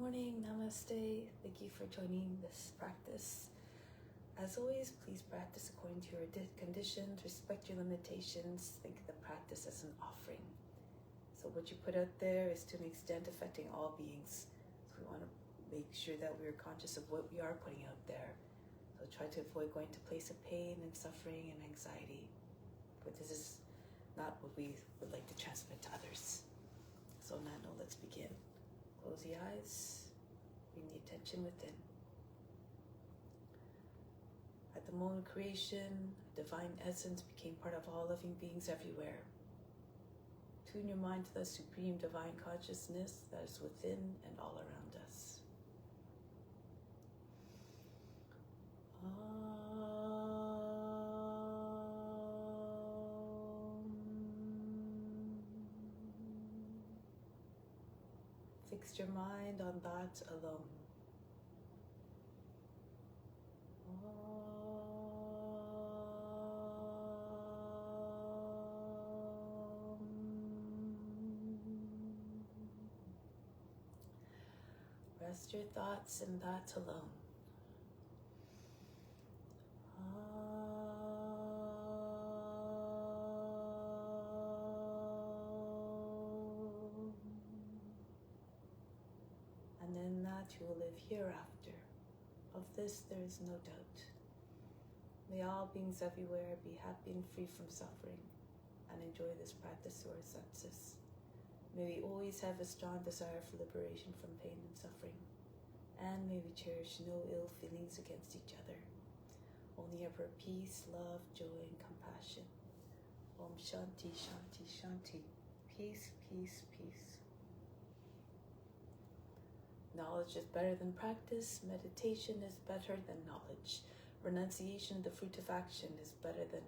morning, namaste. Thank you for joining this practice. As always, please practice according to your conditions, respect your limitations, think of the practice as an offering. So what you put out there is to an extent affecting all beings. So we want to make sure that we're conscious of what we are putting out there. So try to avoid going to a place of pain and suffering and anxiety. But this is not what we would like to transmit to others. So Nano, let's begin. Close the eyes, bring the attention within. At the moment of creation, divine essence became part of all living beings everywhere. Tune your mind to the supreme divine consciousness that is within and all around us. Fix your mind on that alone. Rest your thoughts in that alone. And in that you will live hereafter. Of this there is no doubt. May all beings everywhere be happy and free from suffering and enjoy this practice through our senses. May we always have a strong desire for liberation from pain and suffering. And may we cherish no ill feelings against each other. Only ever peace, love, joy, and compassion. Om Shanti, Shanti, Shanti. Peace, peace, peace. Knowledge is better than practice. Meditation is better than knowledge. Renunciation, the fruit of action, is better than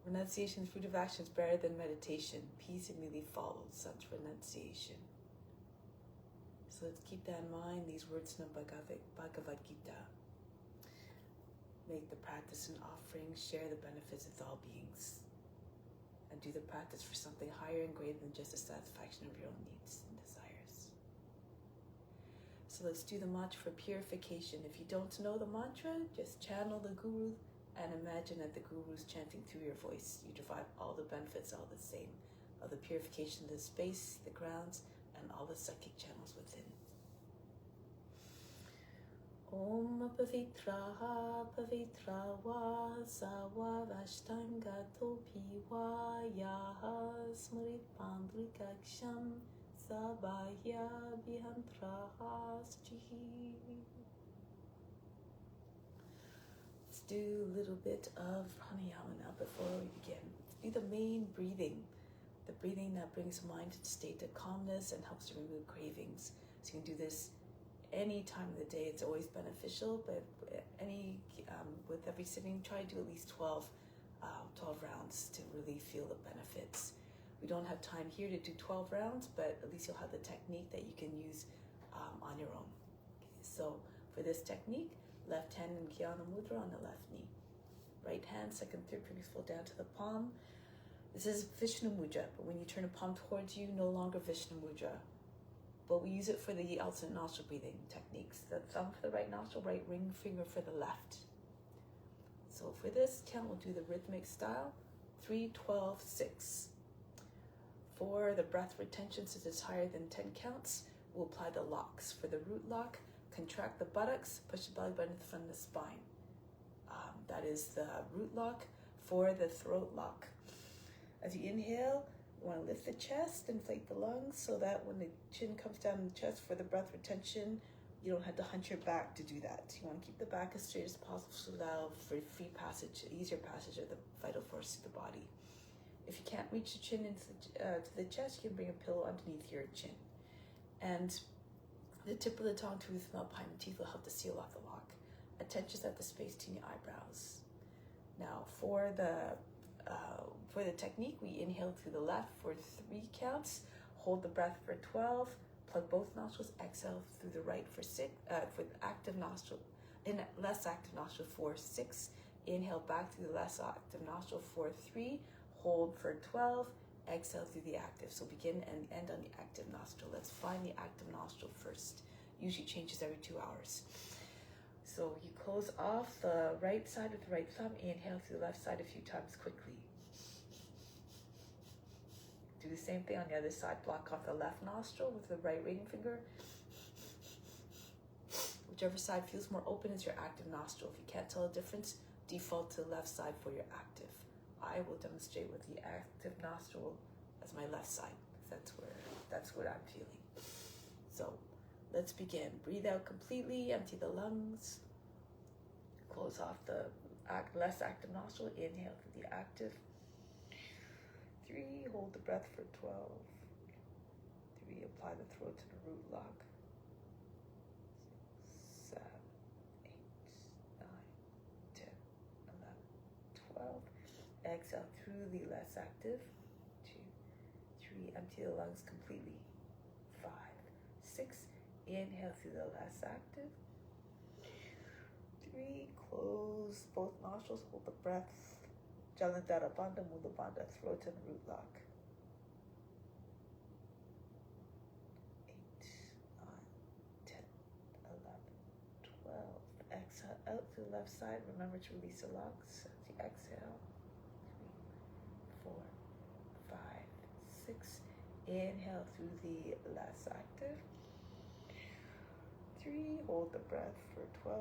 renunciation, the fruit of action, is better than meditation. Peace immediately follows such renunciation. So let's keep that in mind. These words in the Bhagavad Gita. Make the practice an offering. Share the benefits with all beings. And do the practice for something higher and greater than just the satisfaction of your own needs and desires. So let's do the mantra for purification. If you don't know the mantra, just channel the Guru and imagine that the Guru is chanting through your voice. You derive all the benefits, all the same, of the purification of the space, the grounds, and all the psychic channels within. Om Pavitraha Pavitra Va Sawa Vashtanga Topi Va Yaha Smrit Pandrikaksham Sabaya Bihantraha Sjihi. Let's do a little bit of pranayama now before we begin. Let's do the main breathing. The breathing that brings mind to a state of calmness and helps to remove cravings. So you can do this any time of the day. It's always beneficial, but with every sitting, try to do at least 12 rounds to really feel the benefits. We don't have time here to do 12 rounds, but at least you'll have the technique that you can use on your own. Okay, so for this technique, left hand in Jnana Mudra on the left knee. Right hand, second, third fingers fall down to the palm. This is Vishnu Mudra, but when you turn the palm towards you, no longer Vishnu Mudra. But we use it for the alternate nostril breathing techniques. The thumb for the right nostril, right ring finger for the left. So for this count, we'll do the rhythmic style, 3, 12, 6. For the breath retention, since it's higher than 10 counts, we'll apply the locks. For the root lock, contract the buttocks, push the belly button to the front of the spine. That is the root lock. For the throat lock, as you inhale, you want to lift the chest, inflate the lungs, so that when the chin comes down in the chest for the breath retention, you don't have to hunch your back to do that. You want to keep the back as straight as possible so that allows for free passage, easier passage of the vital force to the body. If you can't reach the chin into to the chest, you can bring a pillow underneath your chin. And the tip of the tongue to the mouth behind the teeth will help to seal off the lock. Attention is at the space between your eyebrows. Now for the technique, we inhale through the left for 3 counts, hold the breath for 12, plug both nostrils, exhale through the right for 6, for the active nostril, in less active nostril for 6, inhale back through the less active nostril for 3, hold for 12, Exhale through the active. So begin and end on the active nostril. Let's find the active nostril first. Usually changes every 2 hours. So you close off the right side with the right thumb. Inhale through the left side a few times quickly. Do the same thing on the other side. Block off the left nostril with the right ring finger. Whichever side feels more open is your active nostril. If you can't tell the difference, default to the left side for your active. I will demonstrate with the active nostril as my left side. That's what I'm feeling. So let's begin. Breathe out completely, empty the lungs. Close off the less active nostril. Inhale through the active. 3, hold the breath for 12. 3, apply the throat to the root lock. 6, 7, 8, 9, 10, 11, 12. Exhale through the less active. 2, 3, empty the lungs completely. 5, 6, inhale through the less active. 3, close both nostrils, hold the breath. Jalandhara Bandha, Mula Bandha, throat and root lock. 8, 9, 10, 11, 12. Exhale out to the left side. Remember to release the locks. As you exhale. 3, 4, 5, 6. Inhale through the last active. 3, hold the breath for 12.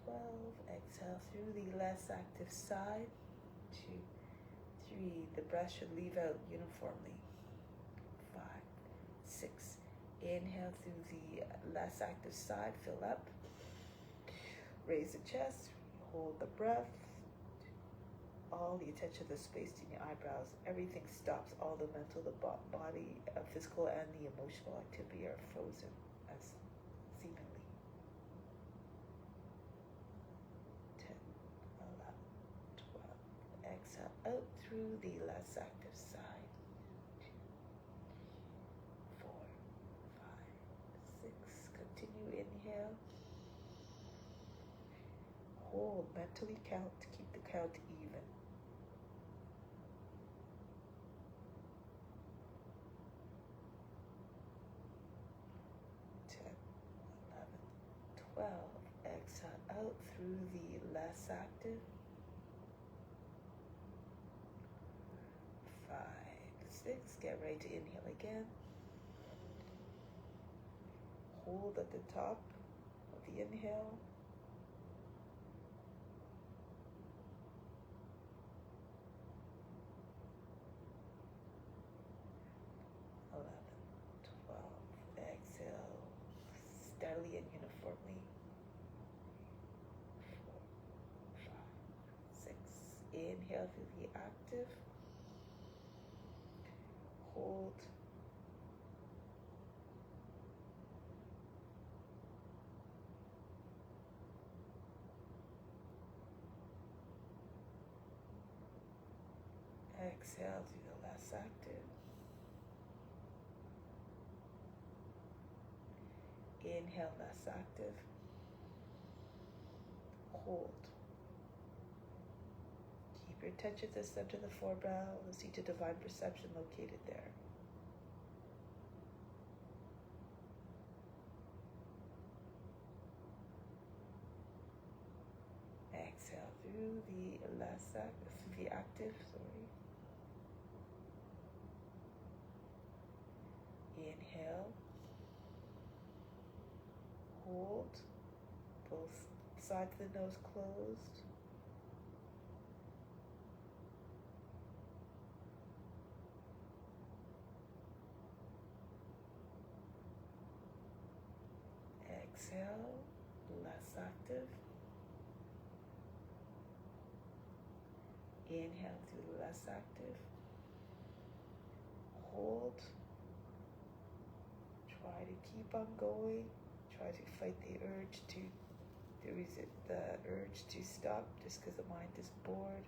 12. Exhale through the less active side. 2, 3. The breath should leave out uniformly. 5, 6. Inhale through the less active side. Fill up. Raise the chest. Hold the breath. All the attention to the space in your eyebrows. Everything stops. All the mental, the body, physical, and the emotional activity are frozen as seemingly. 10, 11, 12. Exhale out through the less active side. 2, 4, 5, 6. Continue. Inhale. Hold. Mentally count. Keep the count even. 10, 11, 12. Exhale out through the less active. 5, 6. Get ready to inhale again. Hold at the top of the inhale. 11, 12. Exhale steadily and uniformly. 4, 5, 6. Inhale through the active. Hold. Exhale through the less active. Inhale, less active. Hold. Keep your attention to the center of the forebrow, the seat of divine perception located there. Exhale through the less active, through the active, Inhale. Hold. Both sides of the nose closed. Exhale. Less active. Inhale through the less active. Hold. Try to keep on going. Try to fight the urge to stop just because the mind is bored.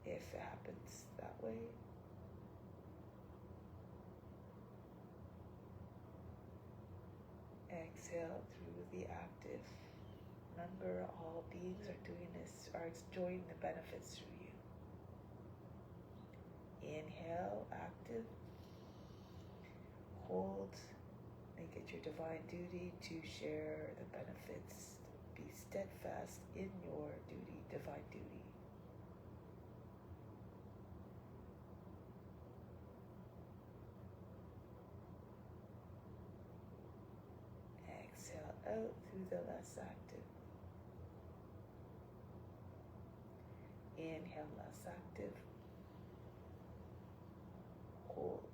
If it happens that way. Exhale through the active. Remember, all beings are doing this, are enjoying the benefits through you. Inhale, active. Hold. Make it your divine duty to share the benefits. Be steadfast in your duty, divine duty. Exhale out through the less active. Inhale, less active. Hold.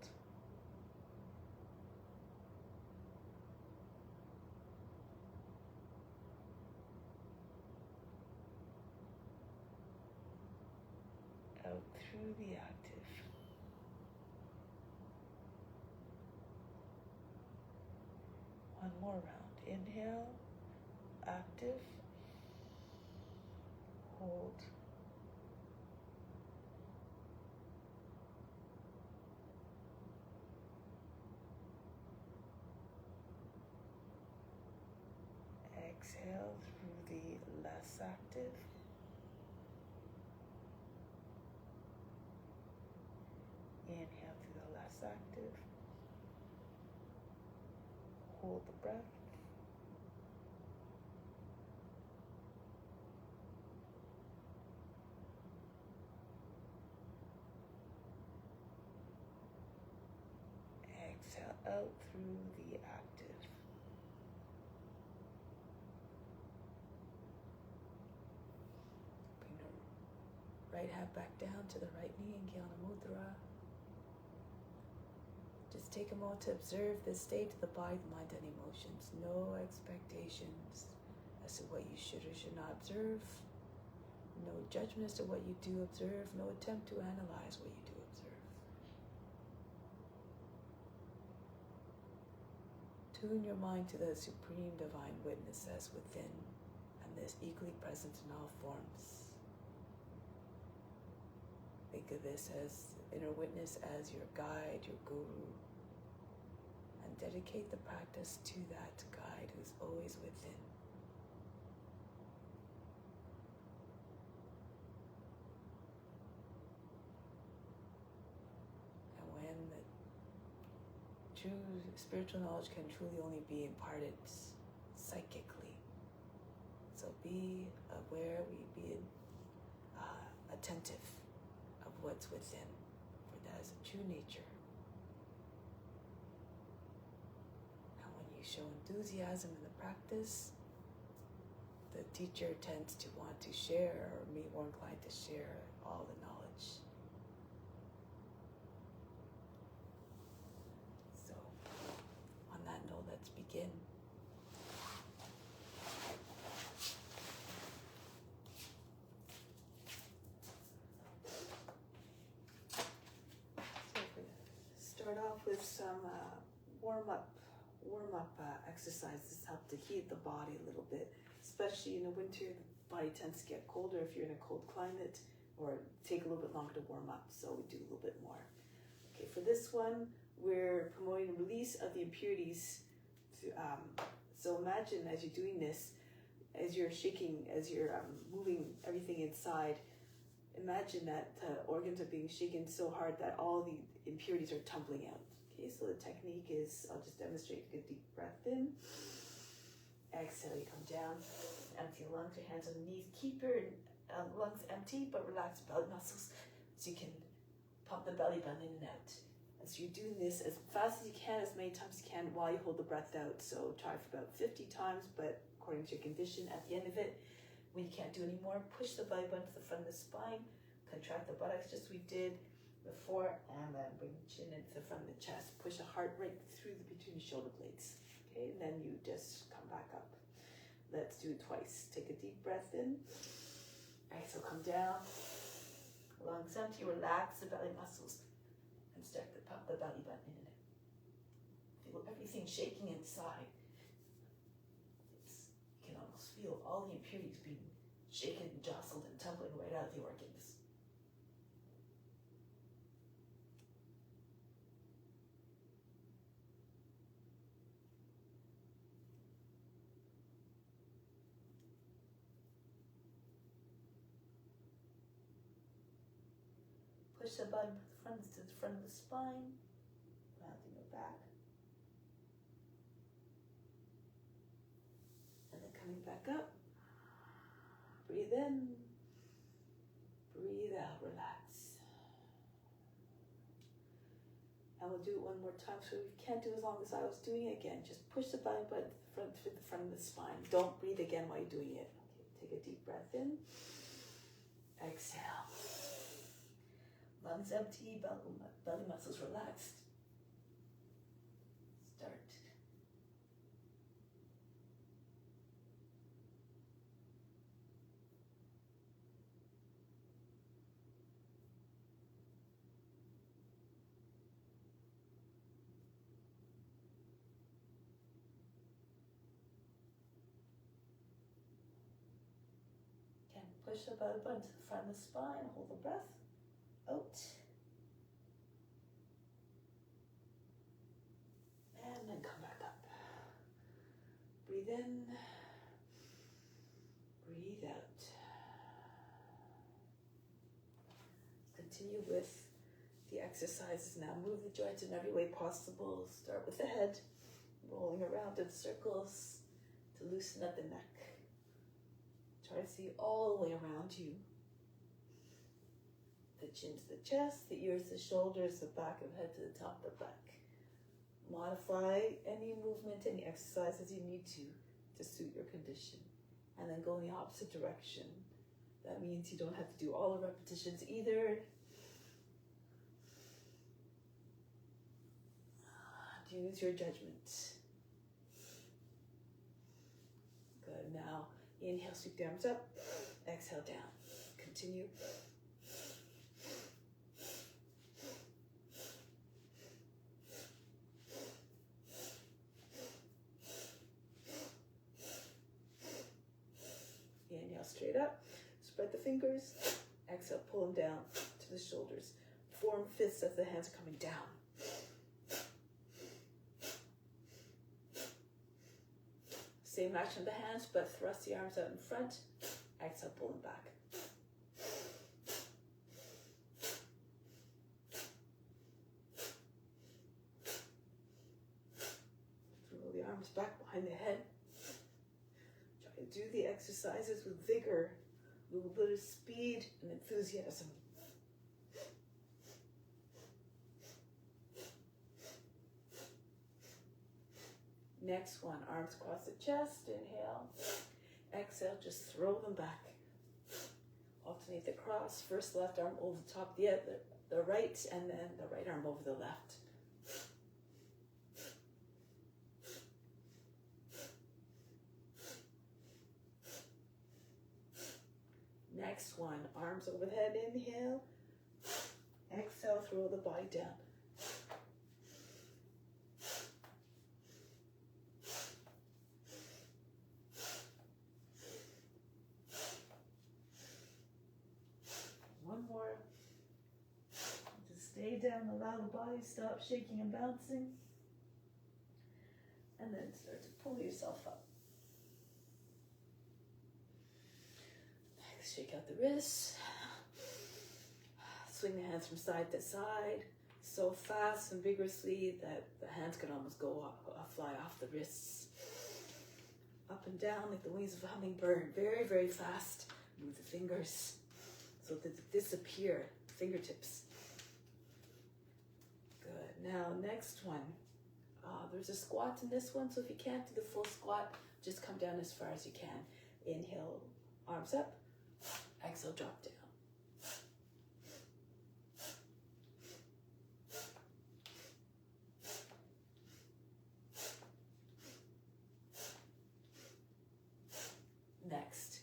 Out through the active. One more round. Inhale, active. Hold. Exhale through the less active. Inhale through the less active. Hold the breath. Exhale out through the active. Bring the right hand back down to the right knee in Gyana Mudra. Just take a moment to observe the state of the body, the mind, and emotions. No expectations as to what you should or should not observe. No judgment as to what you do observe. No attempt to analyze what you do observe. Tune your mind to the supreme divine witness as within and is equally present in all forms. Think of this as inner witness as your guide, your guru, and dedicate the practice to that guide who's always within. And when the true spiritual knowledge can truly only be imparted psychically. So be aware, be attentive of what's within, for that is a true nature. And when you show enthusiasm in the practice, the teacher tends to want to share, or be more inclined to share all the knowledge. So, on that note, let's begin. Start off with some warm-up exercises help to heat the body a little bit, especially in the winter. The body tends to get colder if you're in a cold climate, or take a little bit longer to warm up, so we do a little bit more. Okay, for this one, we're promoting the release of the impurities. So imagine as you're doing this, as you're shaking, as you're moving everything inside, imagine that organs are being shaken so hard that all the impurities are tumbling out. Okay, so the technique is, I'll just demonstrate. Get a deep breath in. Exhale, you come down. Empty your lungs, your hands on the knees. Keep your lungs empty, but relax belly muscles so you can pump the belly button in and out. And so you're doing this as fast as you can, as many times as you can, while you hold the breath out. So try for about 50 times, but according to your condition, at the end of it, when you can't do any more, push the belly button to the front of the spine, contract the buttocks just as we did before, and then bring the chin into the front of the chest. Push the heart right through between the shoulder blades. Okay, and then you just come back up. Let's do it twice. Take a deep breath in. Exhale, come down. Lungs empty, relax the belly muscles, and start to pump the belly button in and out. Feel everything shaking inside. You can almost feel all the impurities being shaken, jostled, and tumbling right out of the organs. push the bottom of the front to the front of the spine, rounding your back. And then coming back up. Breathe in, breathe out, relax. And we'll do it one more time. So you can't do as long as I was doing it again. Just push the bottom button to the front of the spine. Don't breathe again while you're doing it. Okay, take a deep breath in. Exhale. Lungs empty, belly muscles relaxed. Start. Again, push the belly button to the front of the spine. Hold the breath. Out. And then come back up. Breathe in. Breathe out. Continue with the exercises now. Move the joints in every way possible. Start with the head, rolling around in circles to loosen up the neck. Try to see all the way around you. The chin to the chest, the ears to the shoulders, the back of the head to the top of the back. Modify any movement, any exercises you need to suit your condition. And then go in the opposite direction. That means you don't have to do all the repetitions either. Use your judgment. Good. Now, inhale, sweep the arms up. Exhale, down. Continue. Inhale, straight up. Spread the fingers. Exhale, pull them down to the shoulders. Form fists as the hands are coming down. Same action of the hands, but thrust the arms out in front. Exhale, pull them back. Throw the arms back behind the head. Try to do the exercises with vigor, a little bit of speed and enthusiasm. Next one, arms across the chest, inhale. Exhale, just throw them back. Alternate the cross, first left arm over the top, the right, and then the right arm over the left. Next one, arms overhead, inhale. Exhale, throw the body down. Stay down, allow the body stop shaking and bouncing. And then start to pull yourself up. Next, shake out the wrists. Swing the hands from side to side. So fast and vigorously that the hands can almost go fly off the wrists. Up and down like the wings of a hummingbird. Very, very fast. Move the fingers so that they disappear. Fingertips. Good. Now, next one. There's a squat in this one, so if you can't do the full squat, just come down as far as you can. Inhale, arms up. Exhale, drop down. Next,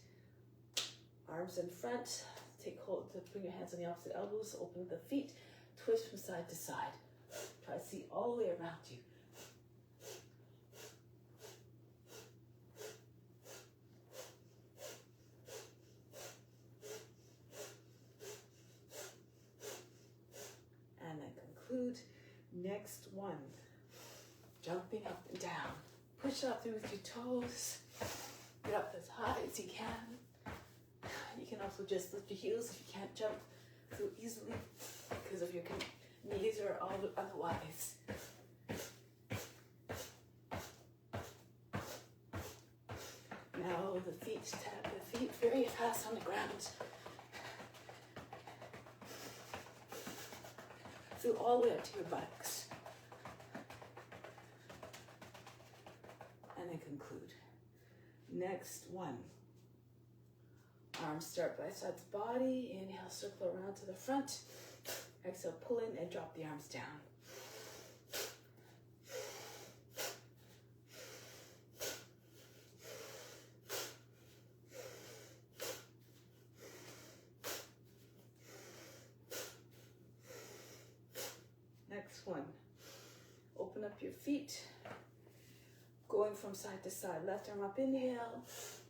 arms in front. Take hold to bring your hands on the opposite elbows. Open the feet. Twist from side to side. Try to see all the way around you. And then conclude. Next one. Jumping up and down. Push up through with your toes. Get up as high as you can. You can also just lift your heels if you can't jump so easily. because of your knees or otherwise. Now the feet tap the feet very fast on the ground. Through all the way up to your buttocks. And then conclude. Next one. Arms start by sides of body. Inhale, circle around to the front. Exhale, pull in and drop the arms down. Next one. Open up your feet. Going from side to side. Left arm up, inhale.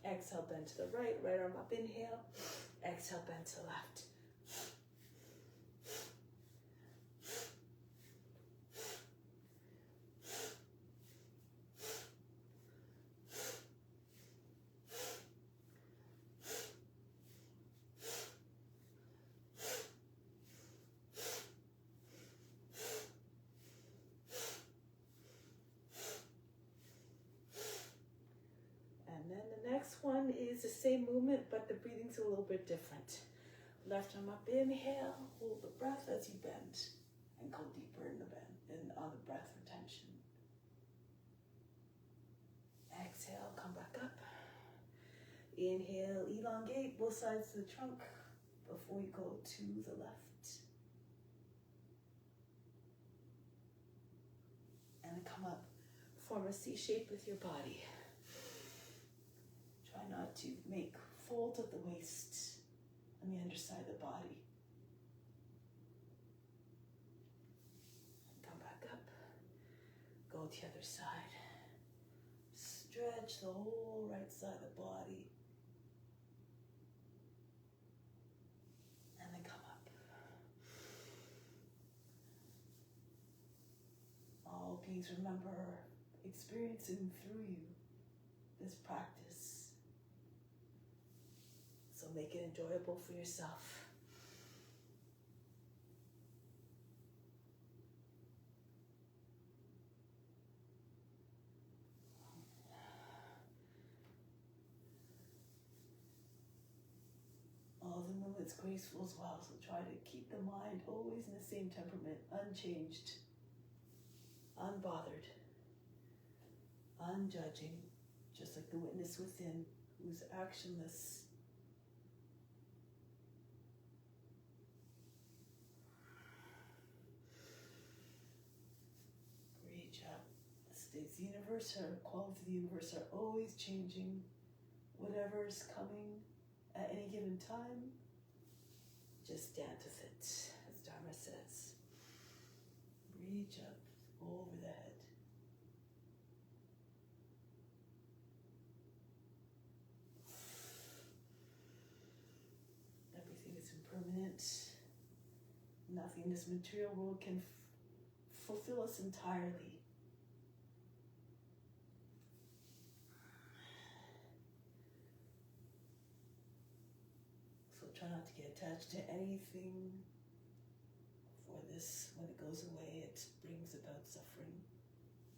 Exhale, bend to the right. Right arm up, inhale. Exhale, bend to the left. Next one is the same movement, but the breathing's a little bit different. Left arm up, inhale, hold the breath as you bend, and go deeper in the bend, on the breath retention. Exhale, come back up. Inhale, elongate both sides of the trunk before you go to the left. And then come up, form a C shape with your body. Try not to make folds of the waist on the underside of the body. And come back up. Go to the other side. Stretch the whole right side of the body. And then come up. All beings, remember experiencing through you this practice. So make it enjoyable for yourself. All the movements graceful as well, so try to keep the mind always in the same temperament, unchanged, unbothered, unjudging, just like the witness within who's actionless. The universe, or qualities of the universe are always changing. Whatever is coming at any given time, just dance with it, as Dharma says. Reach up over the head. Everything is impermanent. Nothing in this material world can fulfill us entirely. Try not to get attached to anything, for this, when it goes away, it brings about suffering.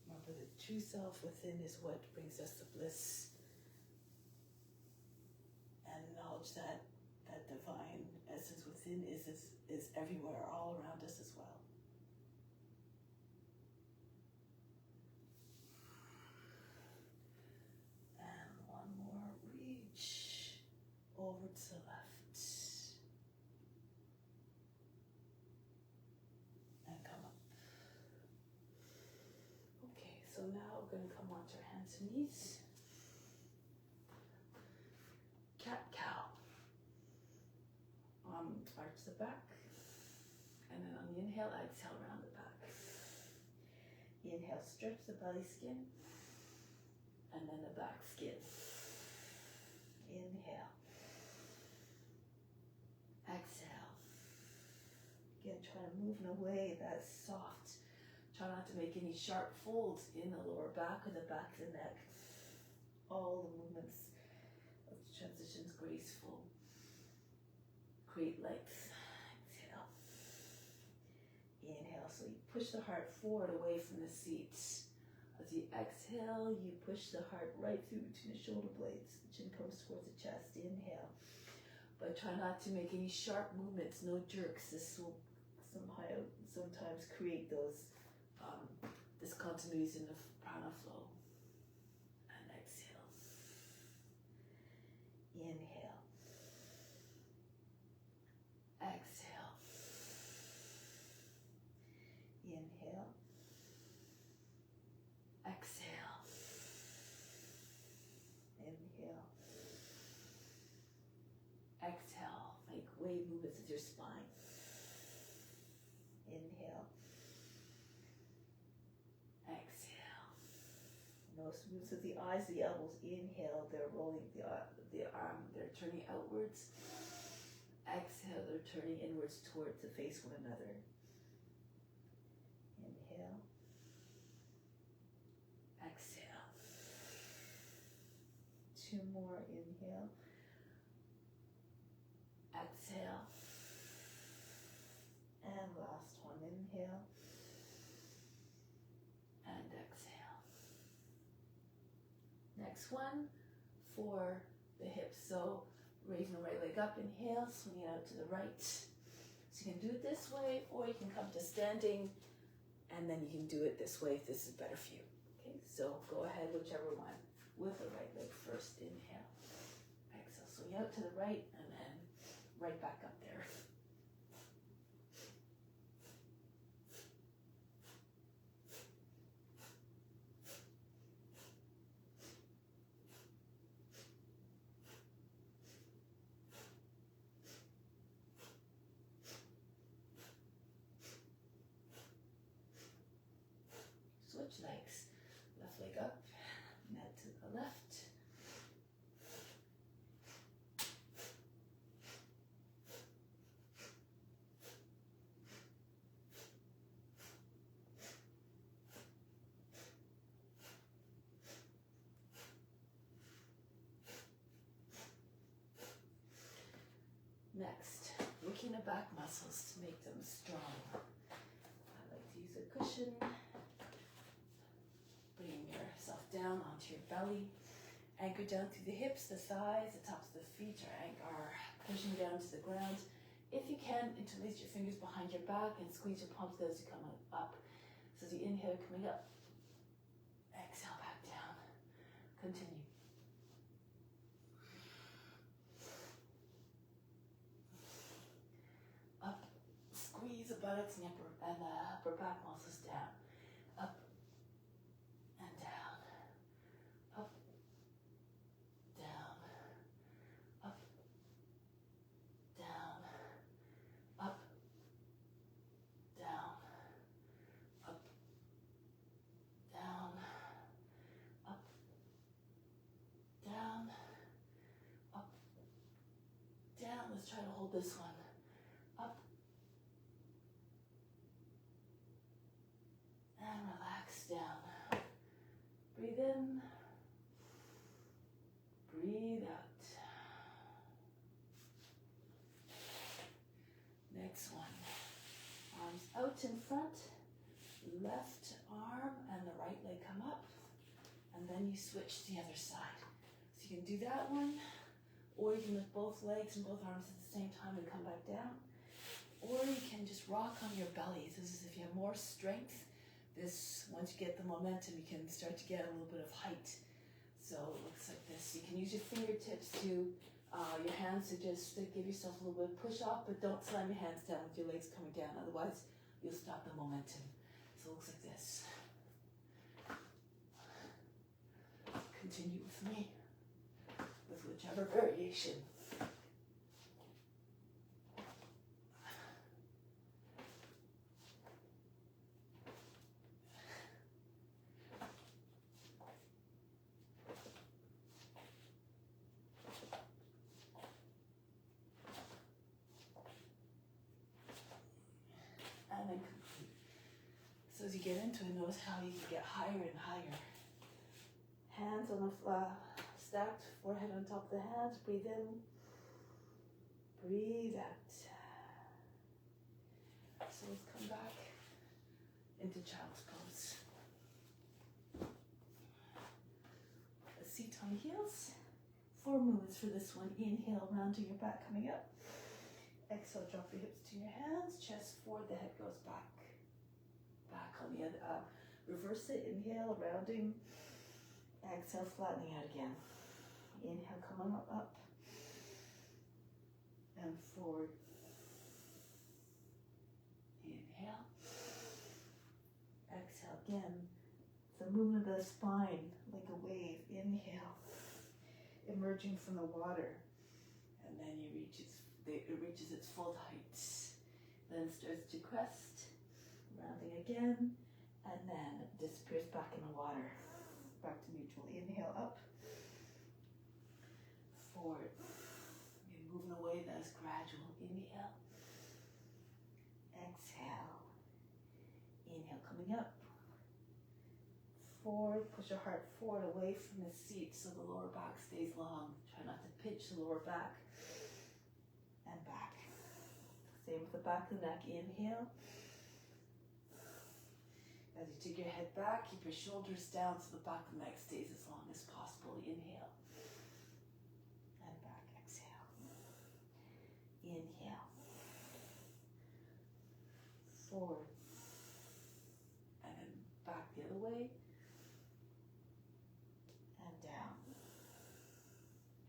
Remember, the true self within is what brings us the bliss. And acknowledge that that divine essence within is everywhere, all around us as well. And one more, reach over to the left. So now we're going to come onto our hands and knees. Cat-cow. Arch the back. And then on the inhale, exhale around the back. Inhale, stretch the belly skin. And then the back skin. Inhale. Exhale. Again, try to move in a way that's soft. Try not to make any sharp folds in the lower back or the back of the neck. All the movements of the transitions graceful. Create length. Exhale. Inhale, so you push the heart forward away from the seat. As you exhale, you push the heart right through between the shoulder blades. The chin comes towards the chest. Inhale. But try not to make any sharp movements, no jerks. This will sometimes create those discontinuities in the prana flow. And exhale. Inhale. Exhale. Inhale. Exhale. Inhale. Exhale. Make wave movements with your spine. Inhale. Exhale. Notice moves with the eyes, the elbows. Inhale, they're rolling the arm, they're turning outwards. Exhale, they're turning inwards towards to face one another. Inhale. Exhale. 2 more. Inhale. Exhale. And last one. Inhale. And exhale. Next one for the hips. So raising the right leg up. Inhale. Swing it out to the right. So you can do it this way, or you can come to standing, and then you can do it this way if this is better for you. Okay, so go ahead, whichever one. With the right leg first. Inhale. Exhale. Swing out to the right, and then right back up there. Switch legs. Left leg up, now to the left. Next, working the back muscles to make them strong. I like to use a cushion. Bring yourself down onto your belly. Anchor down through the hips, the thighs, the tops of the feet are pushing down to the ground. If you can, interlace your fingers behind your back and squeeze your palms as you come up. So as you inhale, coming up. Exhale, back down. Continue. Up, squeeze the buttocks and the upper back muscles down. Up and down. Up, down. Up, down. Up, down. Up, down. Up, down. Up, down. Let's try to hold this one. Up. And relax down. Breathe in. Breathe out. Next one. Arms out in front. Left arm and the right leg come up. And then you switch to the other side. So you can do that one. Or you can lift both legs and both arms at the same time and come back down. Or you can just rock on your belly. This is if you have more strength. This, once you get the momentum, you can start to get a little bit of height. So it looks like this. You can use your fingertips to, your hands to just give yourself a little bit of push off, but don't slam your hands down with your legs coming down. Otherwise, you'll stop the momentum. So it looks like this. Continue with me with whichever variation. And then complete. So as you get into it, notice how you can get higher and higher. Hands on the floor, stacked, forehead on top of the hands. Breathe in, breathe out. So let's come back into child's pose. Seat on heels. 4 movements for this one. Inhale, rounding your back, coming up. Exhale, drop your hips to your hands. Chest forward, the head goes back. Back on the other. Reverse it. Inhale, rounding. Exhale, flattening out again. Inhale, coming up. And forward. Inhale. Exhale again. The movement of the spine like a wave. Inhale. Emerging from the water. And then it reaches its full height. Then starts to crest. Rounding again. And then disappears back in the water. Back to neutral. Inhale up. Forward. You're moving away, that's gradual. Inhale. Exhale. Inhale, coming up. Forward, push your heart forward away from the seat so the lower back stays long. Try not to pitch the lower back. And back. Same with the back of the neck. Inhale. As you take your head back, keep your shoulders down so the back of the neck stays as long as possible. Inhale. And back. Exhale. Inhale. Forward. And then back the other way. And down.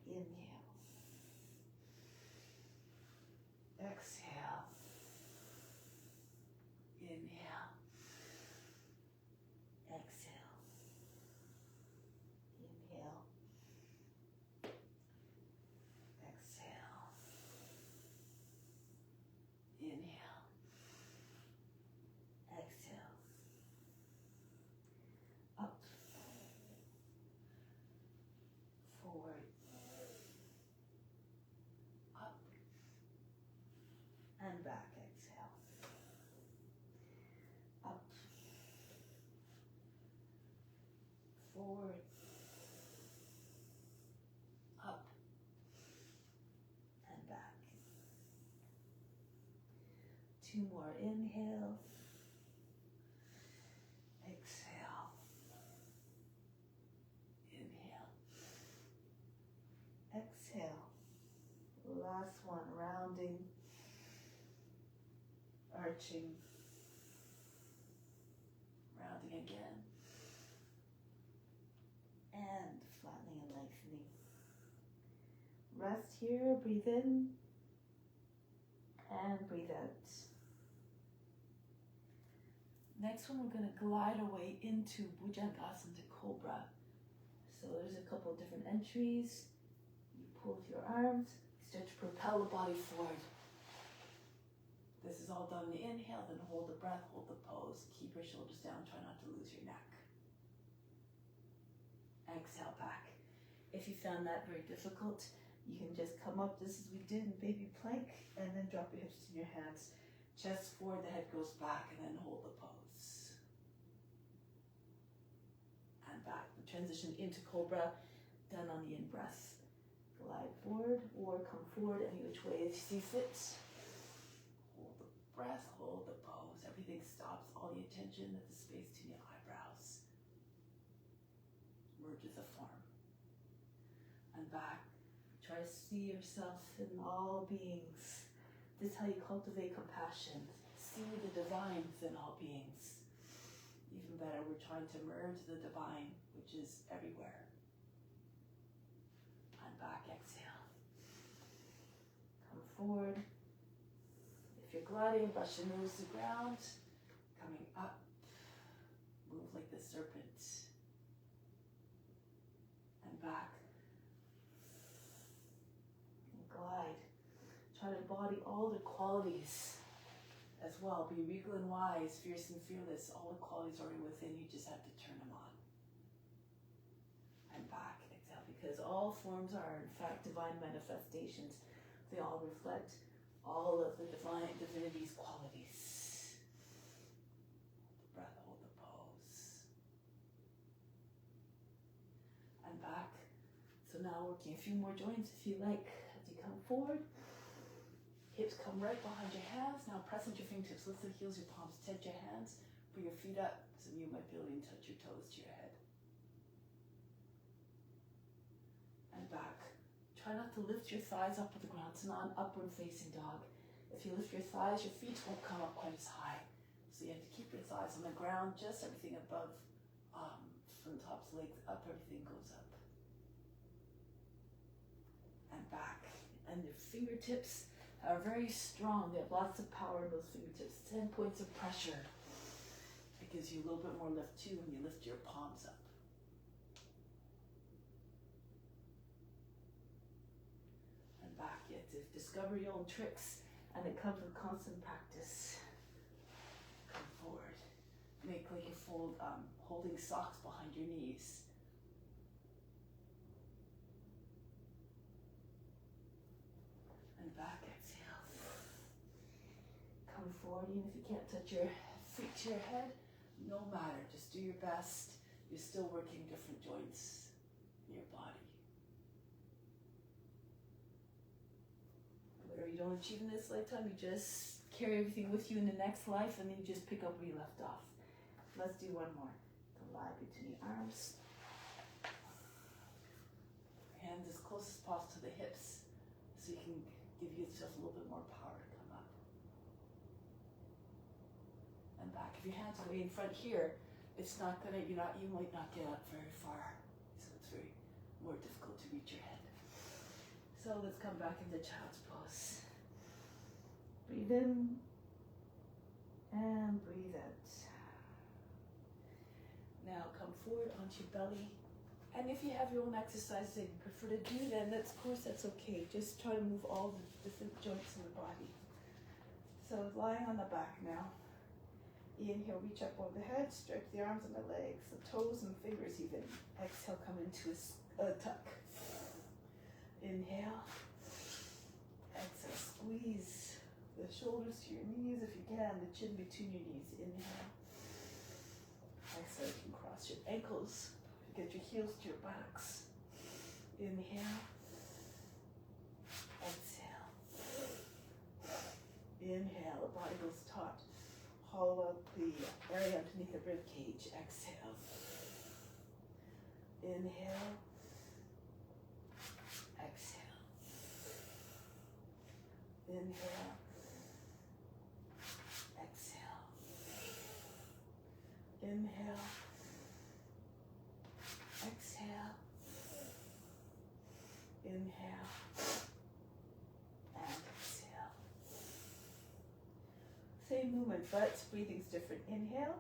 Inhale. Exhale. Inhale. Exhale. Inhale. Exhale. Inhale. Exhale. Up. Forward. Up. And back. Exhale. Up. Forward. Up. And back. 2 more. Inhale. Exhale. Inhale. Exhale. Last one. Rounding. Arching. Rounding again. And flattening and lengthening. Rest here, breathe in, and breathe out. Next one, we're going to glide away into Bhujangasana to Cobra. So there's a couple of different entries. You pull with your arms, start to propel the body forward. This is all done in the inhale, then hold the breath, hold the pose. Keep your shoulders down, try not to lose your neck. Exhale back. If you found that very difficult, you can just come up just as we did in baby plank and then drop your hips to your hands. Chest forward, the head goes back, and then hold the pose. And back. We transition into Cobra, done on the in-breath. Glide forward or come forward any which way as you see fit. Hold the breath, hold the pose. Everything stops, all the attention at the space between your eyebrows. Merges a form. And back. Try to see yourself in all beings. This is how you cultivate compassion. See the divines in all beings. Even better, we're trying to merge the divine, which is everywhere. And back, exhale. Come forward. If you're gliding, brush your nose to the ground. Coming up. Move like the serpent. And back. And glide. Try to embody all the qualities as well. Be regal and wise, fierce and fearless. All the qualities are within you, just have to turn them on. And back, exhale, because all forms are in fact divine manifestations. They all reflect all of the divinity's qualities. Hold the breath, hold the pose. And back. So now working a few more joints if you like. As you come forward. Hips come right behind your hands. Now press into your fingertips. Lift the heels, your palms, touch your hands. Bring your feet up. Some of you might be able to touch your toes to your head. And back. Try not to lift your thighs up with the ground. It's not an upward facing dog. If you lift your thighs, your feet won't come up quite as high. So you have to keep your thighs on the ground, just everything above, from the tops, legs up, everything goes up. And back. And your fingertips are very strong. They have lots of power in those fingertips. 10 points of pressure. It gives you a little bit more lift too when you lift your palms up. And back. You have to discover your own tricks, and it comes with constant practice. Come forward. Make like you're holding socks behind your knees. And back, exhale. Come forward, even if you can't touch your feet to your head, no matter, just do your best. You're still working different joints in your body. Whatever you don't achieve in this lifetime, you just carry everything with you in the next life, and then you just pick up where you left off. Let's do one more. The lie between the arms. Hands as close as possible to the hips, so you can give yourself a little bit more power to come up. And back. If your hands are way in front here, it's not gonna, you might not get up very far. So it's very more difficult to reach your head. So let's come back into child's pose. Breathe in and breathe out. Now come forward onto your belly. And if you have your own exercises that you prefer to do, then of course that's okay. Just try to move all the different joints in the body. So lying on the back now. Inhale, reach up over the head, stretch the arms and the legs, the toes and fingers even. Exhale, come into a tuck. Inhale. Exhale, squeeze the shoulders to your knees if you can, the chin between your knees. Inhale. Exhale, you can cross your ankles. Get your heels to your buttocks. Inhale. Exhale. Inhale, the body goes taut. Hollow out the area underneath the rib cage. Exhale. Inhale. Exhale. Inhale. Exhale. Inhale. Exhale. Inhale. And exhale. Same movement, but breathing's different. Inhale.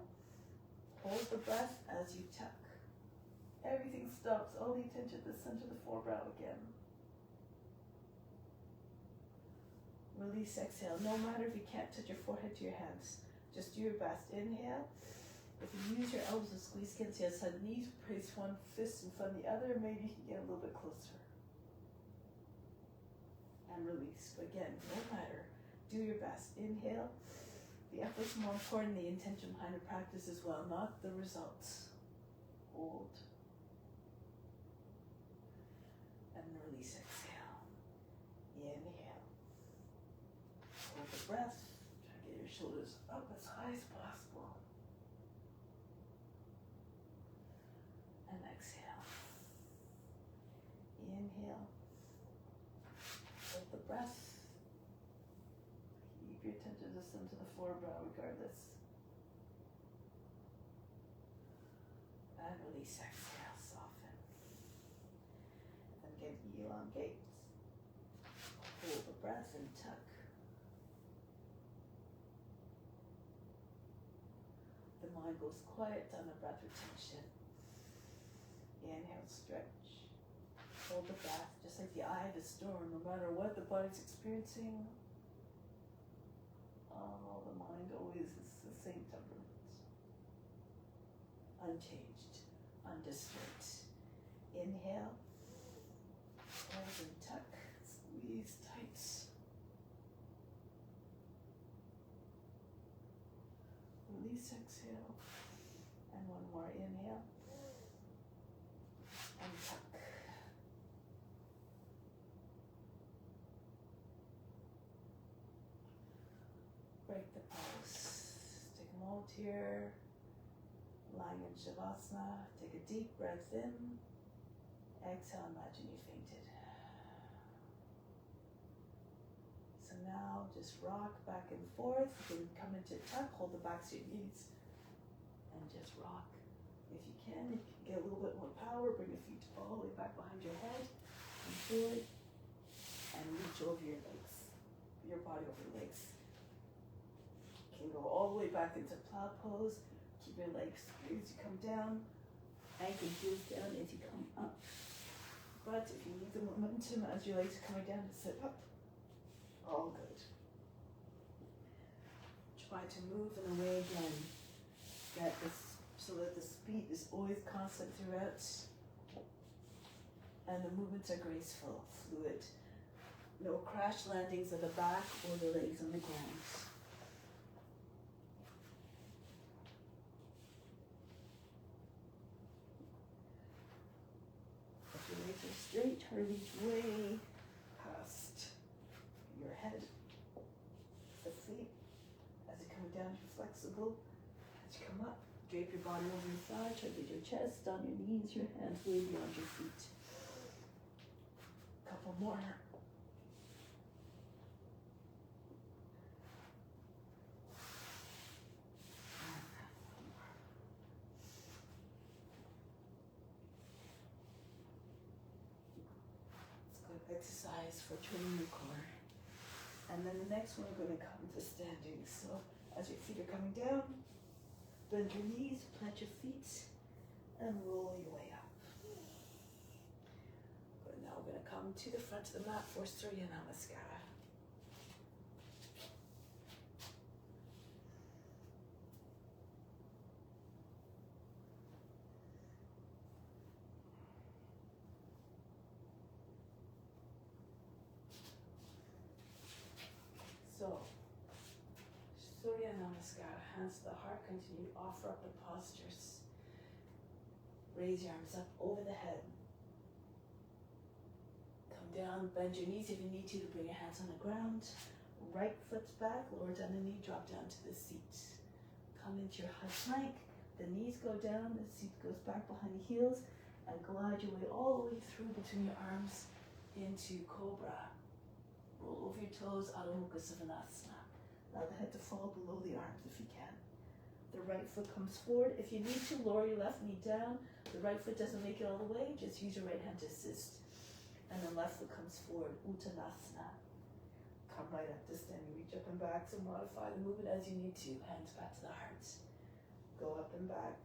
Hold the breath as you tuck. Everything stops. All the attention to the center of the forebrow again. Release, exhale. No matter if you can't touch your forehead to your hands. Just do your best. Inhale. If you use your elbows to squeeze against the other side, knees, place one fist in front of the other, maybe you can get a little bit closer. And release. But again, no matter. Do your best. Inhale. The effort's more important than the intention behind the practice as well, not the results. Hold. And release, exhale. Inhale. Hold the breath. Try to get your shoulders up as high as possible. And exhale. Inhale. Hold the breath. Keep your attention to the center of the forebrow regardless. And release, exhale, soften. And again, elongate. Hold the breath and tuck. The mind goes quiet on the breath retention. Inhale, stretch. Hold the breath, just like the eye of the storm. No matter what the body's experiencing, the mind always is the same temperament. Unchanged, undisturbed. Inhale. Hold and tuck. Squeeze tight. Release, exhale. And one more. Inhale. And tuck. Break the pose. Take a moment here. Lying in Shavasana, take a deep breath in. Exhale, imagine you fainted. So now just rock back and forth. You can come into tuck, hold the backs of your knees, and just rock. If you can get a little bit more power, bring your feet all the way back behind your head and forward, and reach over your legs, your body over your legs. You can go all the way back into plow pose. Keep your legs straight as you come down, ankle heels down as you come up. But if you need the momentum as your legs are coming down to sit up, all good. Try to move in a way again, get this so that the speed is always constant throughout, and the movements are graceful, fluid. No crash landings of the back or the legs on the ground. If your legs are straight, try to reach way past your head, the feet. As you're coming down, you're flexible. As you come up, drape your body over your side, try to get your chest on your knees, your hands way beyond your feet. Couple more. Exercise for training your core. And then the next one, we're going to come to standing. So as your feet are coming down, bend your knees, plant your feet, and roll your way up. But now we're going to come to the front of the mat for Surya Namaskara. So, Surya Namaskara, hands to the heart, continue to offer up the postures. Raise your arms up over the head. Come down, bend your knees if you need to bring your hands on the ground. Right foot's back, lower down the knee, drop down to the seat. Come into your high plank, the knees go down, the seat goes back behind the heels, and glide your way all the way through between your arms into Cobra. Roll over your toes, Adho Mukha Svanasana. Allow the head to fall below the arms if you can. The right foot comes forward. If you need to, lower your left knee down. The right foot doesn't make it all the way, just use your right hand to assist. And the left foot comes forward, Uttanasana. Come right up to standing, reach up and back, so modify the movement as you need to. Hands back to the heart. Go up and back.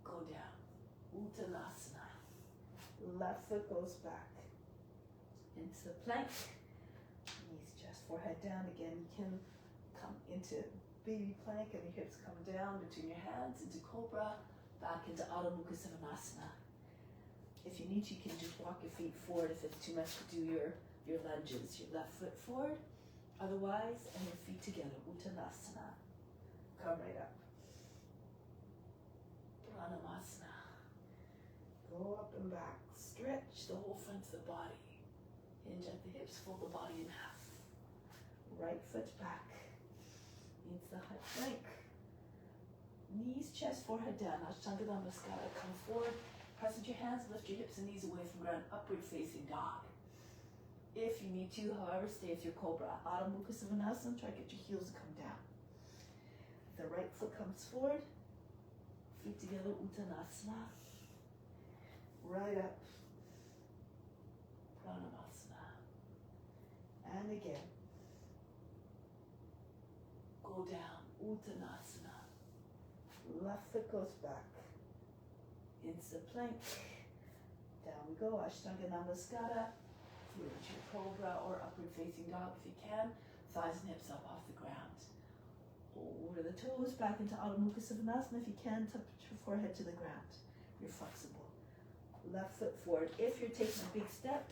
Go down, Uttanasana. Left foot goes back. Into the plank, knees, chest, forehead down. Again, you can come into baby plank and your hips come down between your hands into Cobra, back into Adho Mukha Svanasana. If you need to, you can just walk your feet forward if it's too much to do your lunges. Your left foot forward, otherwise, and your feet together, Uttanasana. Come right up. Pranamasana. Go up and back. Stretch the whole front of the body. Hinge at the hips, fold the body in half. Right foot back. Into the high plank. Knees, chest, forehead down. Ashtanga Namaskara. Come forward. Press with your hands, lift your hips and knees away from ground. Upward facing dog. If you need to, however, stay with your Cobra. Adho Mukha Svanasana. Try to get your heels to come down. The right foot comes forward. Feet together, Uttanasana. Right up. Pranamasana. And again. Go down, Uttanasana. Left foot goes back. Into the plank. Down we go, Ashtanga Namaskara. Feel into your Cobra or upward facing dog if you can. Thighs and hips up off the ground. Over the toes, back into Adho Mukha Svanasana. If you can, touch your forehead to the ground. You're flexible. Left foot forward. If you're taking a big step,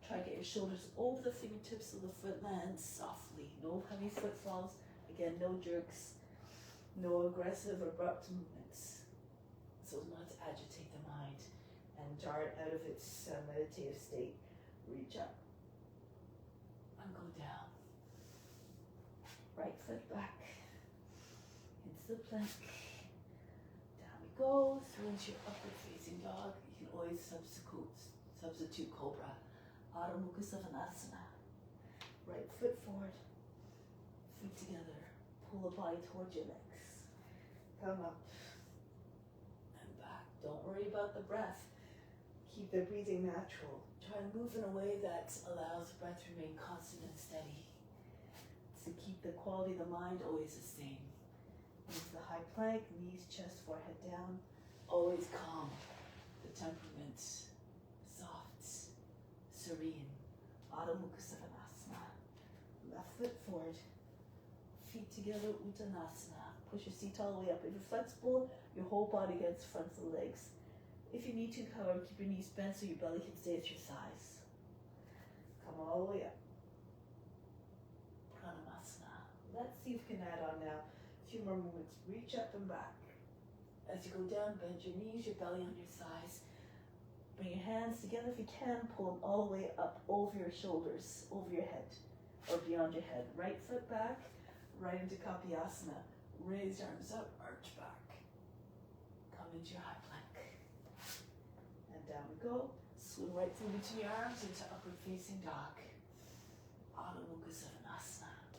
try to get your shoulders over the fingertips so the foot lands softly. No heavy footfalls. Again, no jerks. No aggressive or abrupt movements. So as not to agitate the mind and jar it out of its meditative state. Reach up and go down. Right foot back into the plank. go. Through into your upward facing dog. You can always substitute cobra. Adho Mukha Svanasana. Right foot forward, feet together. Pull the body towards your legs. Come up and back. Don't worry about the breath. Keep the breathing natural. Try and move in a way that allows the breath to remain constant and steady. To keep the quality of the mind always the same. Move the high plank, knees, chest, forehead down. Always calm. The temperament, soft, serene. Adho Mukha Svanasana. Left foot forward. Feet together, Uttanasana. Push your seat all the way up. If you're flexible, your whole body against the front of the legs. If you need to, however, keep your knees bent so your belly can stay at your size. Come all the way up. Pranamasana. Let's see if we can add on now. A few more movements. Reach up and back. As you go down, bend your knees, your belly on your thighs. Bring your hands together if you can. Pull them all the way up over your shoulders, over your head, or beyond your head. Right foot back, right into Kapiyasana. Raise your arms up, arch back. Come into your high plank. And down we go. Swing right through between your arms into upward facing dog. Adho Mukha Svanasana.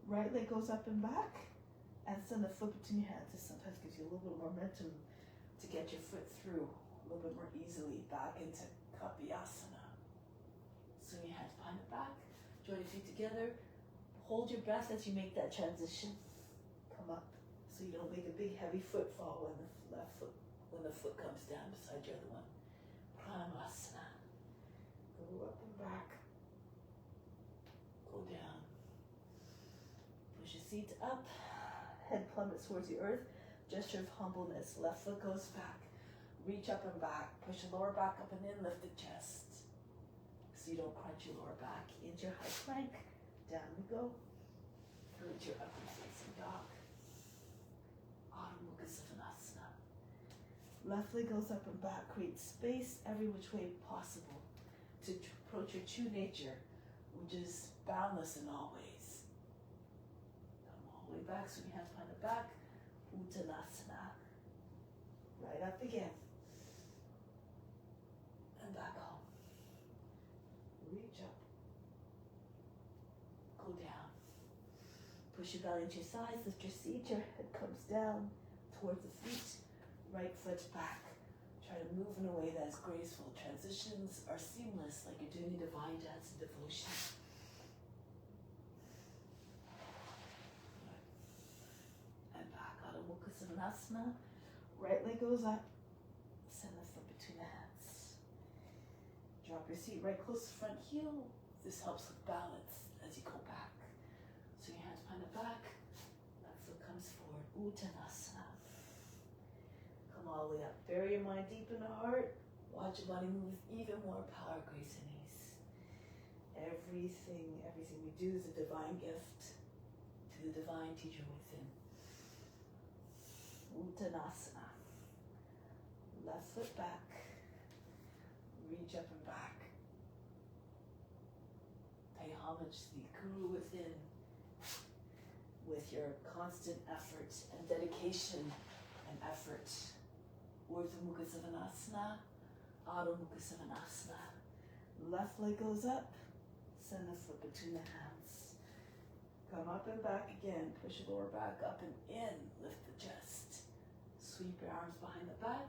Right leg goes up and back. And send the foot between your hands. This sometimes gives you a little bit of momentum to get your foot through a little bit more easily. Back into Kapiyasana. Swing your hands behind the back. Join your feet together. Hold your breath as you make that transition. Come up so you don't make a big heavy footfall when the foot comes down beside your other one. Pranamasana. Go up and back. Go down. Push your seat up. Head plummets towards the earth. Gesture of humbleness. Left foot goes back. Reach up and back. Push your lower back up and in. Lift the chest. So you don't crunch your lower back. Into your high plank. Down we go. Through into your upward facing dog. Adho Mukha Svanasana. Left leg goes up and back. Create space every which way possible to approach your true nature, which is boundless in all ways. Come all the way back, so your hands behind the back. Uttanasana. Right up again. And back home. Reach up. Go down. Push your belly into your sides, lift your seat, your head comes down towards the feet, right foot back. Try to move in a way that is graceful. Transitions are seamless, like you're doing a divine dance of devotion. And back, Adho Mukha Svanasana. Right leg goes up, send the foot between the hands. Drop your seat right close to front heel. This helps with balance as you go back. So your hands behind the back, left foot comes forward, Uttanasana. Come all the way up, bury your mind deep in the heart, watch your body move with even more power, grace, and ease. Everything we do is a divine gift to the divine teacher within. Uttanasana. Left foot back, reach up and back. Pay homage to the Guru within with your constant effort and dedication and effort. Urdhva Mukha Svanasana, Adho Mukha Svanasana. Left leg goes up, send the foot between the hands. Come up and back again, push your lower back up and in, lift the chest. Sweep your arms behind the back,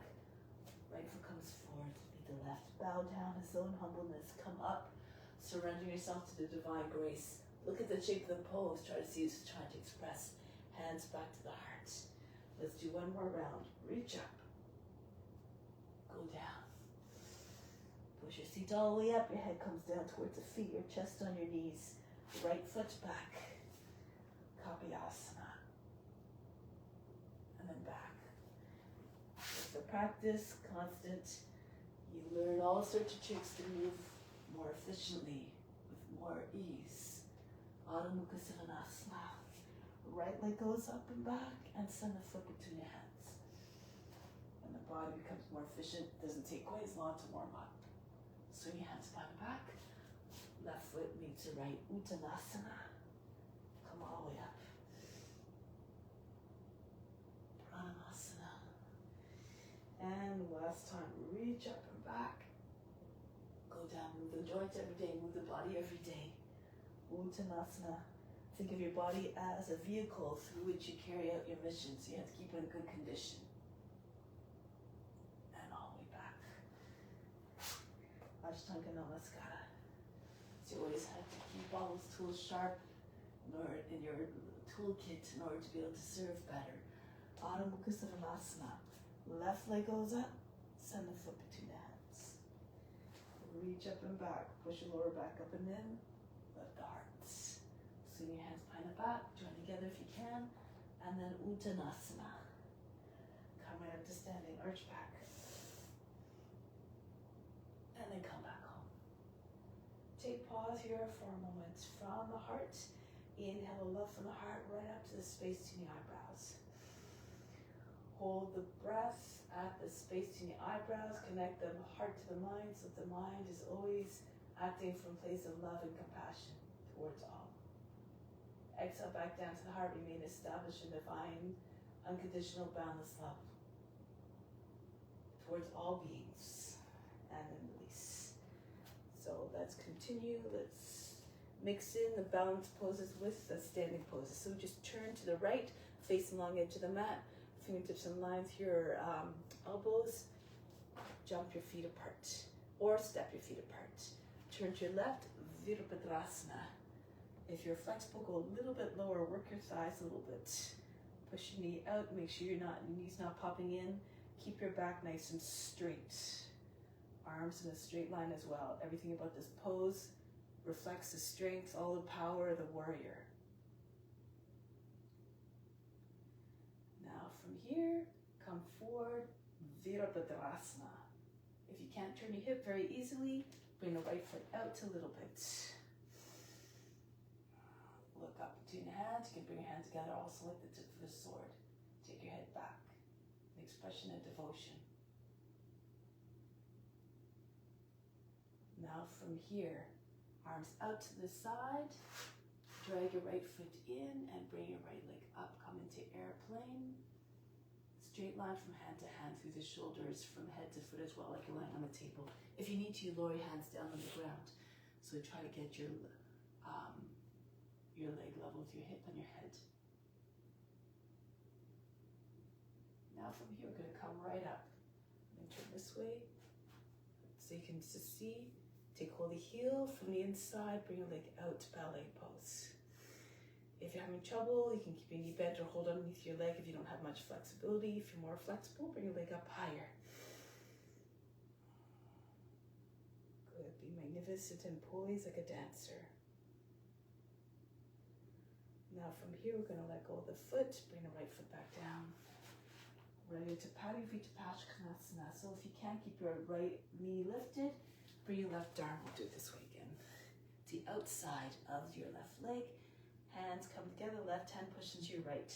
right foot comes forward, meet the left. Bow down as though in humbleness, come up. Surrender yourself to the divine grace. Look at the shape of the pose. Try to see who's trying to express. Hands back to the heart. Let's do one more round. Reach up. Go down. Push your seat all the way up. Your head comes down towards the feet. Your chest on your knees. Right foot back. Kapiyasana. And then back. It's a practice, constant. You learn all sorts of tricks to move more efficiently, with more ease. Adho Mukha Svanasana. Right leg goes up and back, and send the foot between your hands. And the body becomes more efficient. Doesn't take quite as long to warm up. Swing your hands behind the back. Left foot meets the right. Uttanasana. Come all the way up. Pranamasana. last time. Reach up and back. Go down, move the joints every day, move the body every day. Uttanasana. Think of your body as a vehicle through which you carry out your mission, so you have to keep it in good condition. And all the way back. Ashtanga Namaskara. So you always have to keep all those tools sharp in your toolkit in order to be able to serve better. Adho Mukha Savasana. Left leg goes up, send the foot between the hands. Reach up and back, push your lower back up and in, lift the hearts. Swing your hands behind the back, join together if you can, and then Uttanasana. Come right up to standing, arch back. And then come back home. Take pause here for a moment. From the heart, inhale love from the heart right up to the space between the eyebrows. Hold the breath at the space between the eyebrows. Connect the heart to the mind, so the mind is always acting from a place of love and compassion towards all. Exhale back down to the heart. Remain established in divine, unconditional, boundless love towards all beings. And then release. So let's continue. Let's mix in the balance poses with the standing poses. So just turn to the right, face the long edge of the mat. Fingertips in line with your elbows. Jump your feet apart or step your feet apart. Turn to your left, Virabhadrasana. If you're flexible, go a little bit lower, work your thighs a little bit. Push your knee out, make sure your knee's not popping in. Keep your back nice and straight. Arms in a straight line as well. Everything about this pose reflects the strength, all the power of the warrior. From here, come forward, Virabhadrasana. If you can't turn your hip very easily, bring the right foot out a little bit. Look up between the hands. You can bring your hands together, also like the tip of a sword. Take your head back. An expression of devotion. Now from here, arms out to the side. Drag your right foot in and bring your right leg up. Come into airplane. Straight line from hand to hand through the shoulders, from head to foot as well, like you're lying on a table. If you need to, lower your hands down on the ground. So try to get your leg level with your hip and your head. Now from here, we're going to come right up. And turn this way, so you can just see. Take hold of the heel from the inside, bring your leg out, ballet pose. If you're having trouble, you can keep your knee bent or hold underneath your leg if you don't have much flexibility. If you're more flexible, bring your leg up higher. Good. Be magnificent and poised like a dancer. Now from here, we're going to let go of the foot. Bring the right foot back down. Ready to Padivitapaskanasana. So if you can't keep your right knee lifted, bring your left arm. We'll do it this way again. To the outside of your left leg. Hands come together, left hand pushes your right.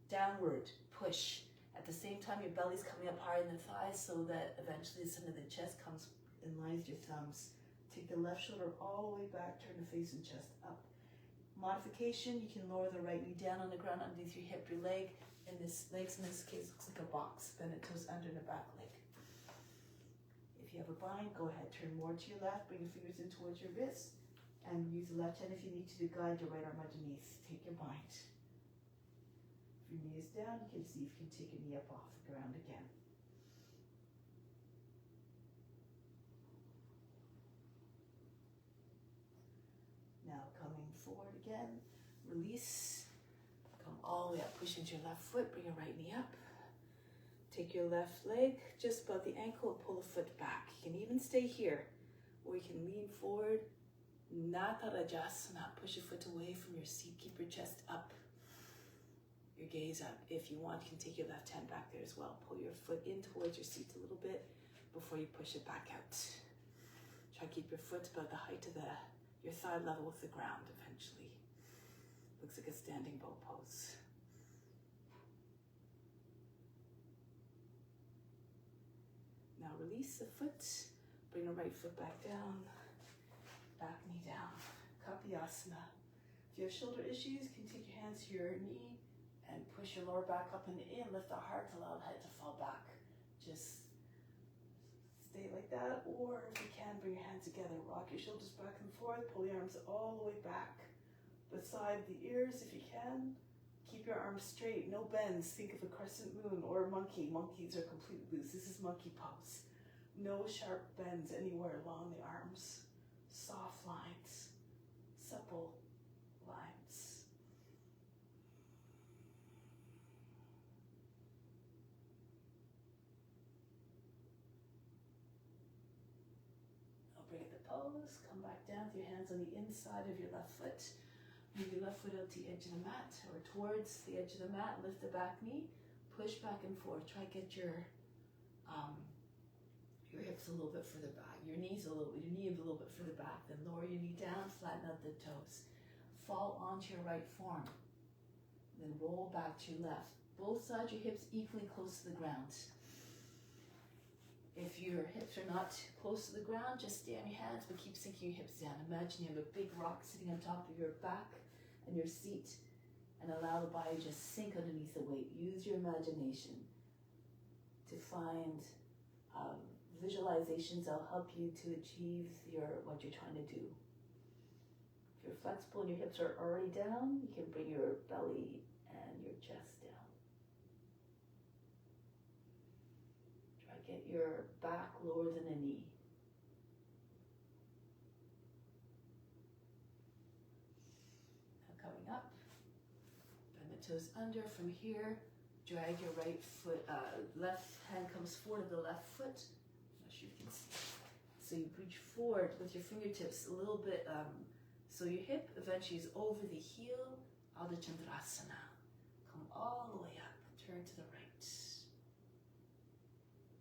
Downward, push. At the same time, your belly's coming up higher than the thighs so that eventually the center of the chest comes in line with your thumbs. Take the left shoulder all the way back, turn the face and chest up. Modification, you can lower the right knee down on the ground underneath your hip, your leg. And this legs in this case looks like a box. Bend the toes under the back leg. If you have a bind, go ahead, turn more to your left, bring your fingers in towards your wrists. And use the left hand if you need to guide your right arm underneath. Take your bind. If your knee is down, you can see if you can take your knee up off the ground again. Now coming forward again. Release. Come all the way up. Push into your left foot. Bring your right knee up. Take your left leg just above the ankle. Pull the foot back. You can even stay here. Or you can lean forward. Natarajasana. Push your foot away from your seat. Keep your chest up. Your gaze up. If you want, you can take your left hand back there as well. Pull your foot in towards your seat a little bit before you push it back out. Try to keep your foot about the height of your thigh level with the ground eventually. Looks like a standing bow pose. Now release the foot. Bring the right foot back down. Back knee down. Kapyasana. If you have shoulder issues, you can take your hands to your knee and push your lower back up and in. Lift the heart, allow the head to fall back. Just like that, or if you can, bring your hands together, rock your shoulders back and forth, pull your arms all the way back beside the ears if you can. Keep your arms straight, no bends. Think of a crescent moon or a monkey. Monkeys are completely loose. This is monkey pose. No sharp bends anywhere along the arms. Soft lines, supple lines. Now bring it the pose, come back down with your hands on the inside of your left foot. Move your left foot out to the edge of the mat or towards the edge of the mat. Lift the back knee, push back and forth. Try to get your hips a little bit further back, your knee a little bit further back. Then lower your knee down, flatten out the toes. Fall onto your right form. Then roll back to your left. Both sides of your hips equally close to the ground. If your hips are not close to the ground, just stay on your hands, but keep sinking your hips down. Imagine you have a big rock sitting on top of your back and your seat, and allow the body just sink underneath the weight. Use your imagination to find visualizations that'll help you to achieve what you're trying to do. If you're flexible and your hips are already down, you can bring your belly and your chest down. Try to get your back lower than the knee. Now coming up, bend the toes under. From here, drag your right foot, left hand comes forward to the left foot. I'm not sure you can see. So you reach forward with your fingertips a little bit, so your hip eventually is over the heel, Ardha Chandrasana. Come all the way up, turn to the right.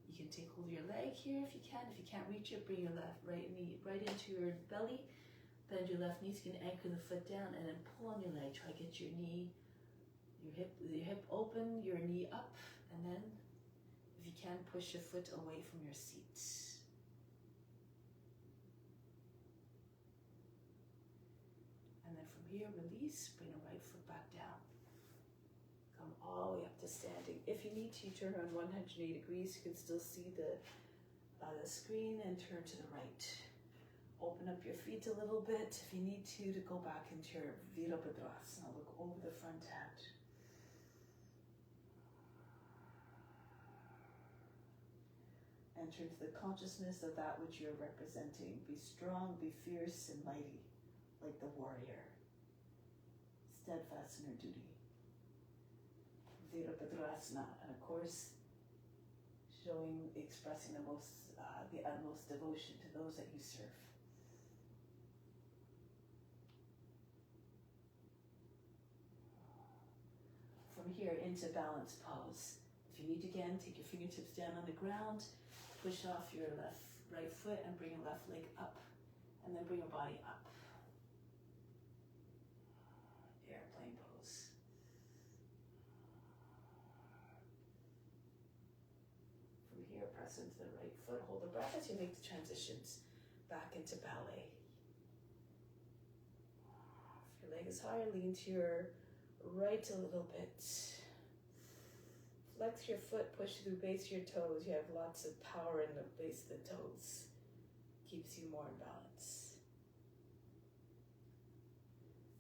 You can take hold of your leg here if you can. If you can't reach it, bring your right knee right into your belly. Bend your left knee, so you can anchor the foot down and then pull on your leg. Try to get your knee, your hip open, your knee up, and then if you can, push your foot away from your seat. And then from here, release, bring the right foot back down. Come all the way up to standing. If you need to, turn around 180 degrees. You can still see the screen and turn to the right. Open up your feet a little bit. If you need to go back into your Virabhadrasana. Look over the front hand. Enter into the consciousness of that which you're representing. Be strong, be fierce and mighty, like the warrior. Steadfast in her duty. Virabhadrasana, and of course, expressing the utmost devotion to those that you serve. From here into balance pose. If you need to, again, take your fingertips down on the ground, push off your right foot and bring your left leg up, and then bring your body up. Airplane pose. From here, press into the right foot, hold the breath as you make the transitions back into ballet. If your leg is higher, lean to your right a little bit. Flex your foot, push through the base of your toes. You have lots of power in the base of the toes. Keeps you more in balance.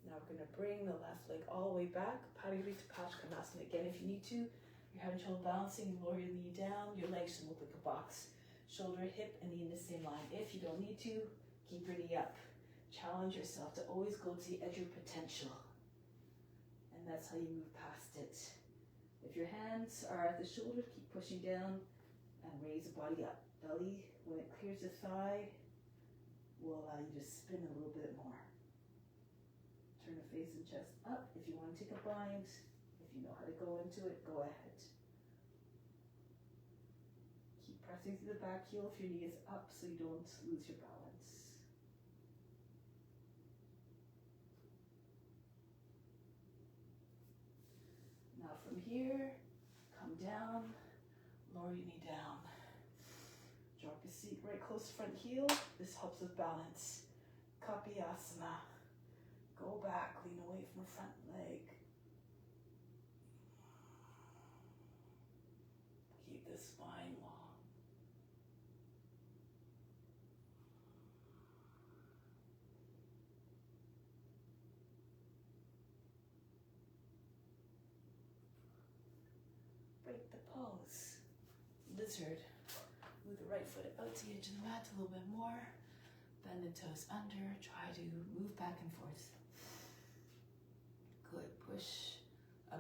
Now we're going to bring the left leg all the way back. Paririta Pashkanasana. Again, if you need to, you're having trouble balancing, lower your knee down. Your legs should look like a box. Shoulder, hip, and knee in the same line. If you don't need to, keep your knee up. Challenge yourself to always go to the edge of your potential. And that's how you move past it. If your hands are at the shoulder, keep pushing down and raise the body up. Belly, when it clears the thigh, will allow you to spin a little bit more. Turn the face and chest up. If you want to take a bind, if you know how to go into it, go ahead. Keep pressing through the back heel if your knee is up so you don't lose your balance. Now from here, come down, lower your knee down. Drop your seat right close to front heel. This helps with balance. Kapiyasana. Go back, lean away from the front leg. Keep the spine long. break the pose. Lizard. Move the right foot out to the edge of the mat a little bit more. Bend the toes under. Try to move back and forth. Good. Push.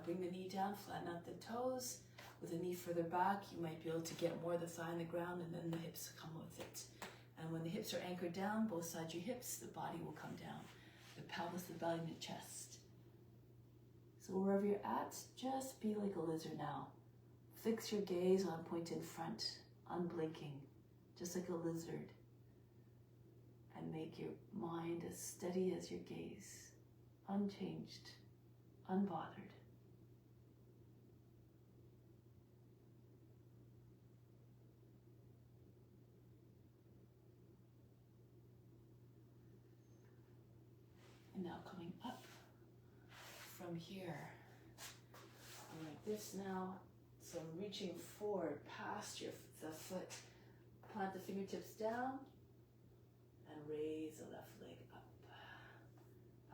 Bring the knee down. Flatten out the toes. With the knee further back, you might be able to get more of the thigh on the ground, and then the hips come with it. And when the hips are anchored down, both sides of your hips, the body will come down. The pelvis, the belly, and the chest. So wherever you're at, just be like a lizard now. Fix your gaze on point in front, unblinking, just like a lizard. And make your mind as steady as your gaze, unchanged, unbothered. And now coming up from here, I'm like this now. So I'm reaching forward past the foot. Plant the fingertips down and raise the left leg up.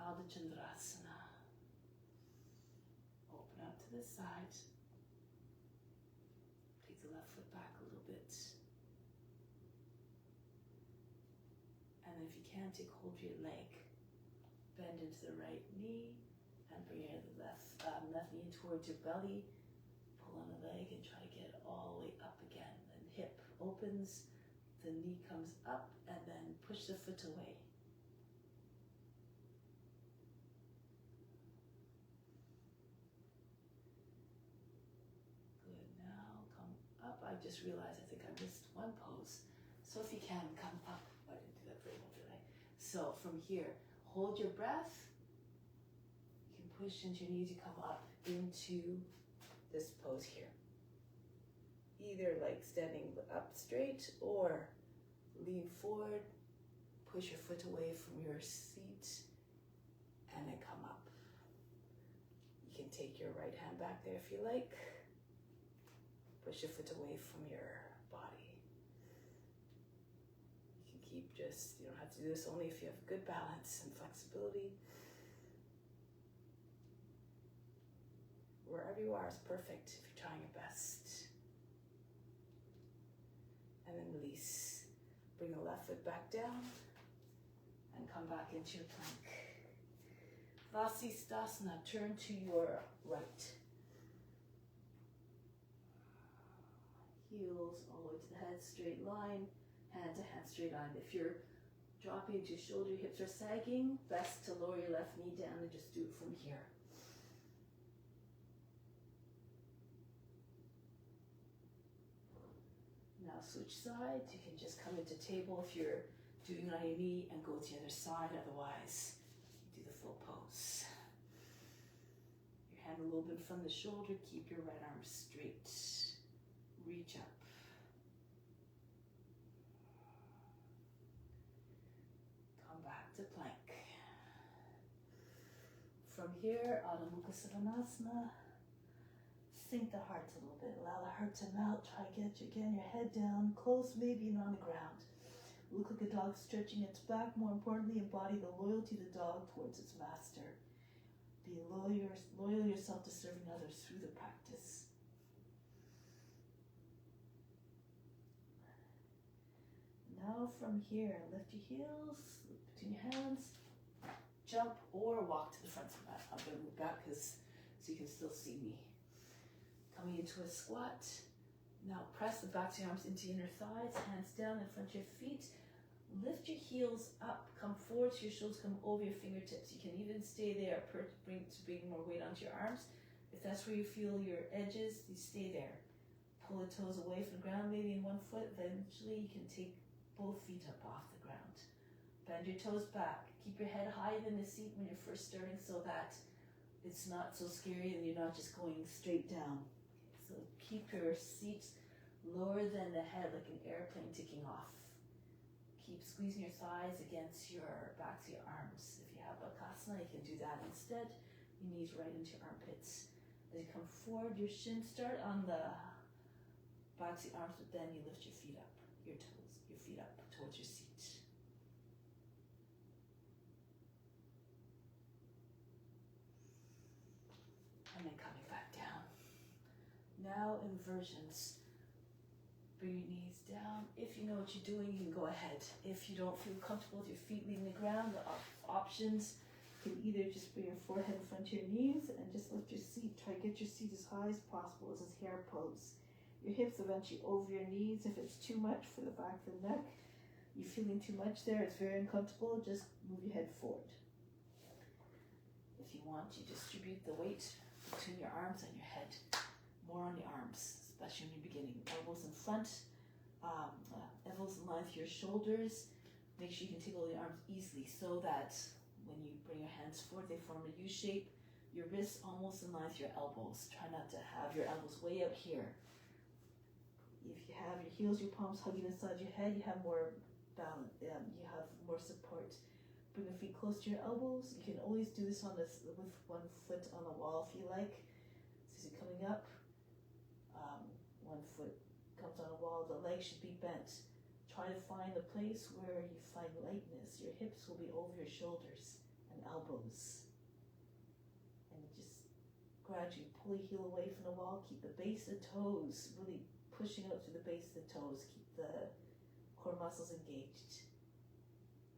Ardha Chandrasana. Open out to the side. Take the left foot back a little bit. And then if you can, take hold of your leg. Bend into the right knee and bring your left knee towards your belly. Pull on the leg and try to get all the way up again. Then hip opens, the knee comes up, and then push the foot away. Good, now come up. I just realized I think I missed one pose. So if you can, come up. I didn't do that very well, did I? So from here, hold your breath. You can push into your knees, you come up into this pose here. Either like standing up straight or lean forward, push your foot away from your seat, and then come up. You can take your right hand back there if you like. Push your foot away from your body. You can keep just, you don't have to do this only if you have good balance and flexibility. Wherever you are is perfect if you're trying your best. And then release. Bring the left foot back down and come back into your plank. Vasisthasana, turn to your right. Heels all the way to the head, straight line, hand to hand, straight line. If you're dropping into your shoulder, hips are sagging, best to lower your left knee down and just do it from here. Now switch sides. You can just come into table if you're doing it on your knee and go to the other side. Otherwise, you do the full pose. Your hand a little bit from the shoulder. Keep your right arm straight. Reach up. Come back to plank. From here, Adho Mukha Svanasana. Sink the heart a little bit. Allow the heart to melt. Try to get again your head down, close, maybe even on the ground. Look like a dog stretching its back. More importantly, embody the loyalty of the dog towards its master. Be loyal yourself to serving others through the practice. Now from here, lift your heels, look between your hands, jump or walk to the front of the mat. I'm going to move back so you can still see me. Coming into a squat. Now press the backs of your arms into your inner thighs, hands down in front of your feet. Lift your heels up, come forward so your shoulders come over your fingertips. You can even stay there to bring more weight onto your arms. If that's where you feel your edges, you stay there. Pull the toes away from the ground, maybe in one foot. Eventually you can take both feet up off the ground. Bend your toes back. Keep your head higher than the seat when you're first starting so that it's not so scary and you're not just going straight down. So keep your seat lower than the head, like an airplane taking off. Keep squeezing your thighs against your backs of your arms. If you have Bakasana, you can do that instead. Your knees right into your armpits. As you come forward, your shins start on the backs of your arms, but then you lift your feet up, your toes, your feet up towards your seat. And then coming back down. Now inversions. Bring your knees down. If you know what you're doing, you can go ahead. If you don't feel comfortable with your feet leaving the ground, the options, you can either just bring your forehead in front of your knees and just lift your seat. Try to get your seat as high as possible. This is hare pose. Your hips eventually over your knees. If it's too much for the back of the neck, you're feeling too much there, it's very uncomfortable, just move your head forward. If you want, you distribute the weight between your arms and your head. More on the arms, especially when you're beginning. Elbows in front, elbows in line with your shoulders. Make sure you can take all the arms easily so that when you bring your hands forward, they form a U shape. Your wrists almost in line with your elbows. Try not to have your elbows way up here. If you have your heels, your palms hugging inside your head, you have more balance, you have more support. Bring the feet close to your elbows. You can always do this with one foot on the wall if you like. So as you're coming up, one foot comes on a wall, the legs should be bent. Try to find the place where you find lightness. Your hips will be over your shoulders and elbows. And just gradually pull your heel away from the wall. Keep the base of the toes really pushing out to the base of the toes. Keep the core muscles engaged.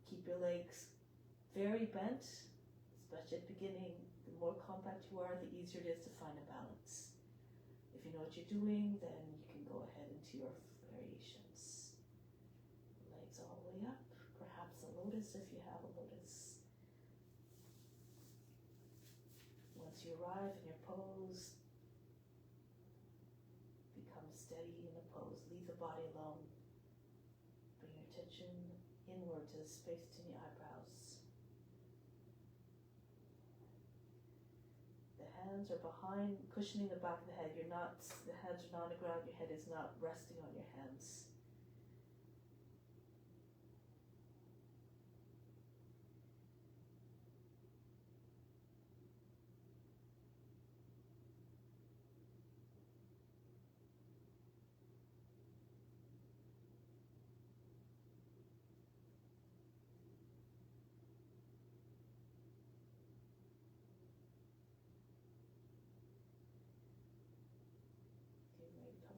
Keep your legs very bent, especially at the beginning. The more compact you are, the easier it is to find a balance. If you know what you're doing, then you can go ahead into your variations. Legs all the way up, perhaps a lotus if you have a lotus. Once you arrive in your pose, become steady in the pose. Leave the body alone. Bring your attention inward to the space between your eyebrows. The hands are behind, cushioning the back of the head. The hands are not on the ground, your head is not resting on your hands.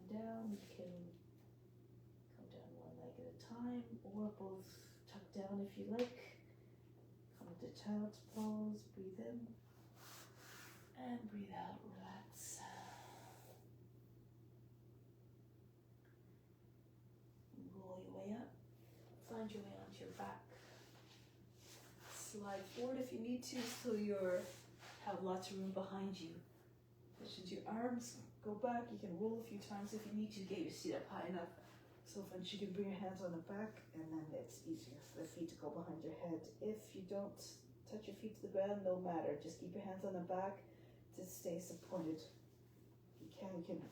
Down, you can come down one leg at a time or both tuck down if you like. Come to child's pose, breathe in and breathe out, relax. Roll your way up, find your way onto your back. Slide forward if you need to so you have lots of room behind you. Position your arms. Go back, you can roll a few times if you need to, get your seat up high enough. So once you can bring your hands on the back, and then it's easier for the feet to go behind your head. If you don't touch your feet to the ground, no matter. Just keep your hands on the back to stay supported. You can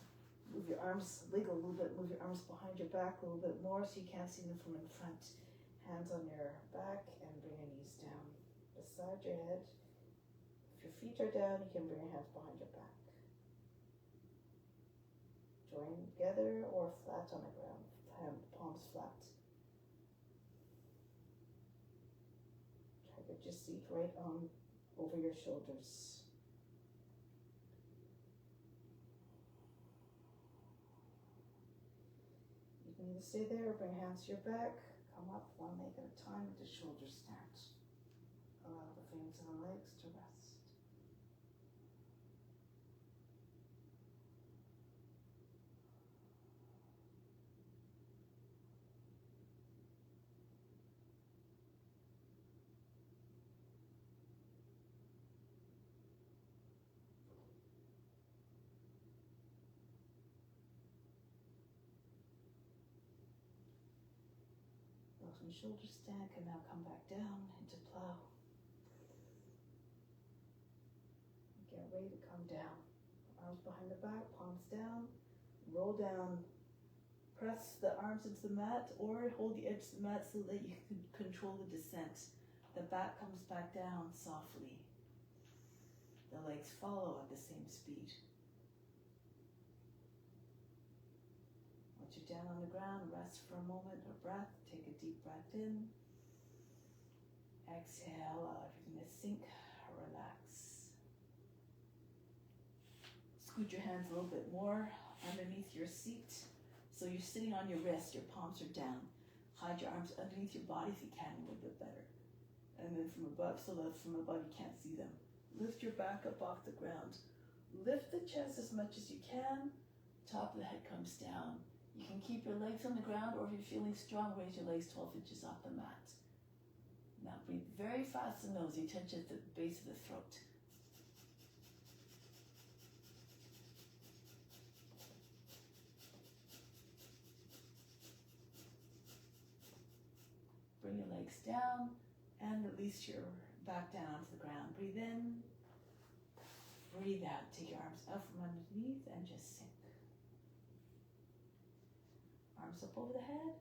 move your arms, wiggle a little bit, move your arms behind your back a little bit more so you can't see them from in front. Hands on your back and bring your knees down beside your head. If your feet are down, you can bring your hands behind your back. Join together or flat on the ground, palms flat. Try to get your seat right on over your shoulders. You can either stay there or bring hands to your back. Come up one leg at a time with the shoulders stand. Allow the fingers and the legs to rest. From shoulder stand can now come back down into plow. Get ready to come down. Arms behind the back, palms down, roll down. Press the arms into the mat or hold the edge of the mat so that you can control the descent. The back comes back down softly. The legs follow at the same speed. Once you're down on the ground, rest for a moment, a breath. Take a deep breath in. Exhale, allow everything to sink, relax. Scoot your hands a little bit more underneath your seat. So you're sitting on your wrist, your palms are down. Hide your arms underneath your body if you can, a little bit better. And then from above, so that from above you can't see them. Lift your back up off the ground. Lift the chest as much as you can. Top of the head comes down. You can keep your legs on the ground, or if you're feeling strong, raise your legs 12 inches off the mat. Now breathe very fast in the nose. You touch at the base of the throat. Bring your legs down and release your back down onto the ground. Breathe in, breathe out. Take your arms out from underneath and just sink. Arms up over the head.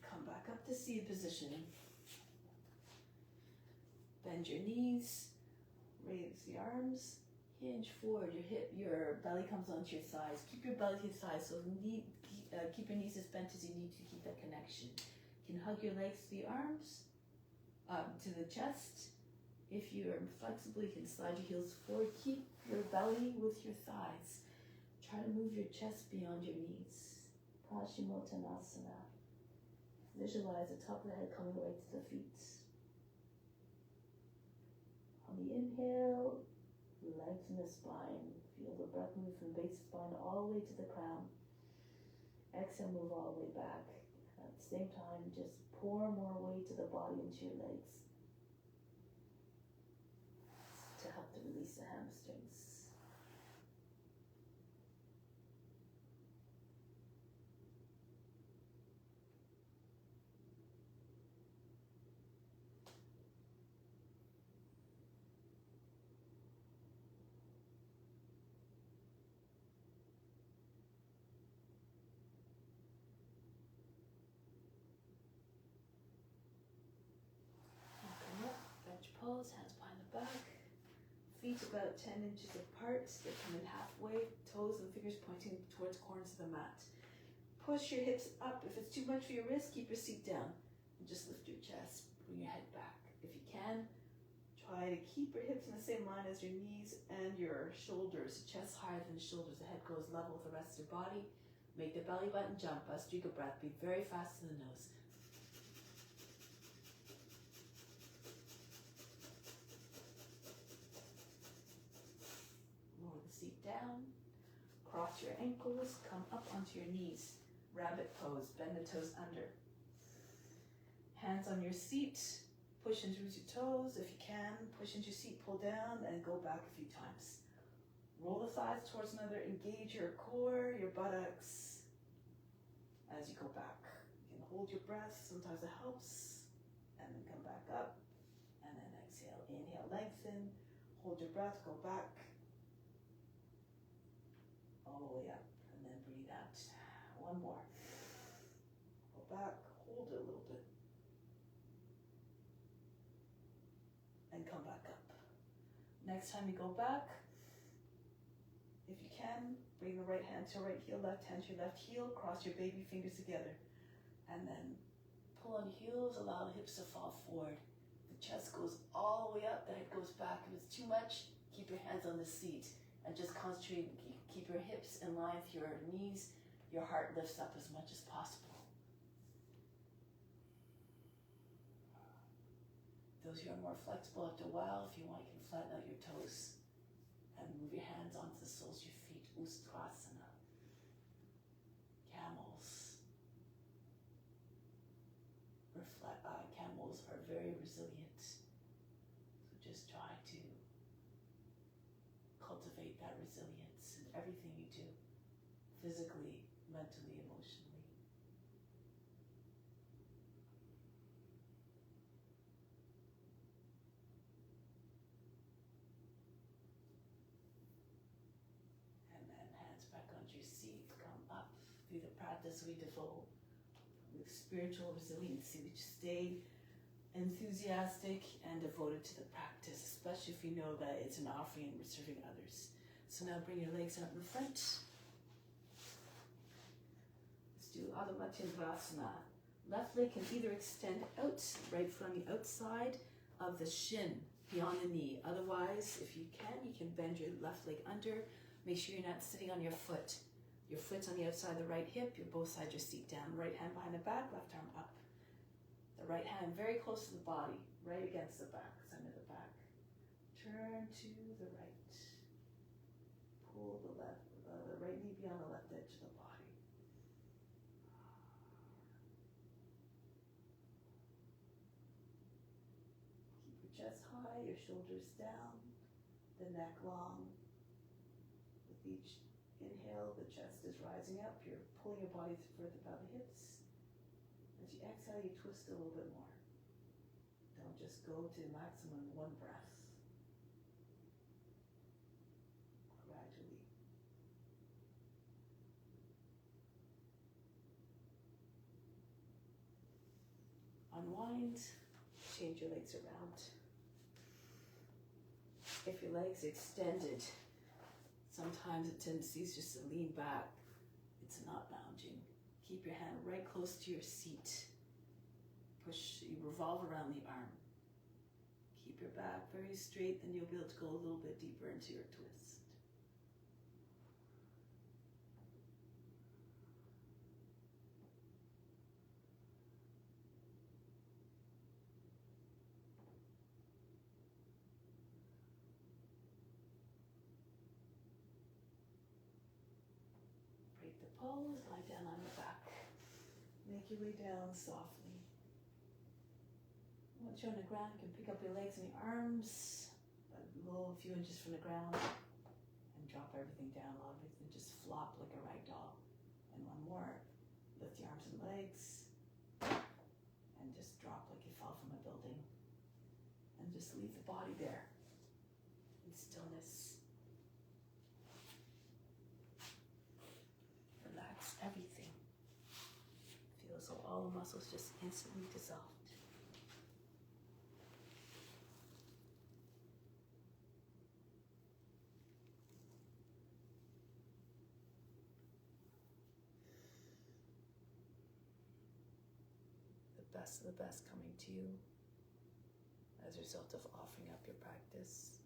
Come back up to seated position. Bend your knees, raise the arms, hinge forward. Your belly comes onto your thighs. Keep your belly to your thighs, so keep your knees as bent as you need to keep that connection. You can hug your legs to the arms, to the chest. If you're flexible, you can slide your heels forward. Keep your belly with your thighs. Try to move your chest beyond your knees. Paschimottanasana. Visualize the top of the head coming right to the feet. On the inhale, lengthen the spine. Feel the breath move from the base of the spine all the way to the crown. Exhale, move all the way back. At the same time, just pour more weight to the body into your legs to help to release the hamstrings. Pose, hands behind the back, feet about 10 inches apart, they come in halfway, toes and fingers pointing towards corners of the mat. Push your hips up. If it's too much for your wrist, keep your seat down and just lift your chest, bring your head back. If you can, try to keep your hips in the same line as your knees and your shoulders, chest higher than the shoulders, the head goes level with the rest of your body. Make the belly button jump, Bastrika breath, breathe very fast in the nose. Seat down, cross your ankles, come up onto your knees, rabbit pose, bend the toes under. Hands on your seat, push into your toes if you can, push into your seat, pull down, and go back a few times. Roll the thighs towards another, engage your core, your buttocks as you go back. You can hold your breath, sometimes it helps, and then come back up, and then exhale, inhale, lengthen, hold your breath, go back, all the way up, and then breathe out. One more. Go back, hold it a little bit, and come back up. Next time you go back, if you can, bring the right hand to your right heel, left hand to your left heel, cross your baby fingers together, and then pull on your heels, allow the hips to fall forward. The chest goes all the way up, the head goes back. If it's too much, keep your hands on the seat and just concentrate, keep your hips in line with your knees, your heart lifts up as much as possible. Those who are more flexible after a while, if you want, you can flatten out your toes and move your hands onto the soles of your feet. Ustrasana. Camels. Camels are very resilient. So just try to cultivate that resilience in everything you do, physically, mentally, emotionally. And then hands back onto your seat, come up through the practice we devote with spiritual resiliency. We just stay enthusiastic and devoted to the practice, especially if you know that it's an offering and we're serving others. So now bring your legs out in front. Let's do Adho Mukha. Left leg can either extend out, right foot on the outside of the shin, beyond the knee. Otherwise, if you can bend your left leg under, Make sure you're not sitting on your foot. Your foot's on the outside of the right hip, you're both sides your seat down. Right hand behind the back, left arm up. The right hand very close to the body, right against the back, center of the back. Turn to the right. Pull the right knee beyond the left edge of the body. Keep your chest high, your shoulders down, the neck long. With each inhale, the chest is rising up. You're pulling your body further about the hips. As you exhale, you twist a little bit more. Don't just go to maximum one breath. Gradually. Unwind, change your legs around. If your legs extended, sometimes the tendency is just to lean back. It's not lounging. Keep your hand right close to your seat. Push, you revolve around the arm. Keep your back very straight, then you'll be able to go a little bit deeper into your twist. Break the pose, lie down on your back. Make your way down softly. Once you're on the ground, you can pick up your legs and your arms a few inches from the ground and drop everything down. A lot of it and just flop like a rag doll. And one more, lift your arms and legs and just drop like you fell from a building. And just leave the body there in stillness. Relax everything. Feel as though all the muscles just instantly dissolved. The best of the best coming to you as a result of offering up your practice.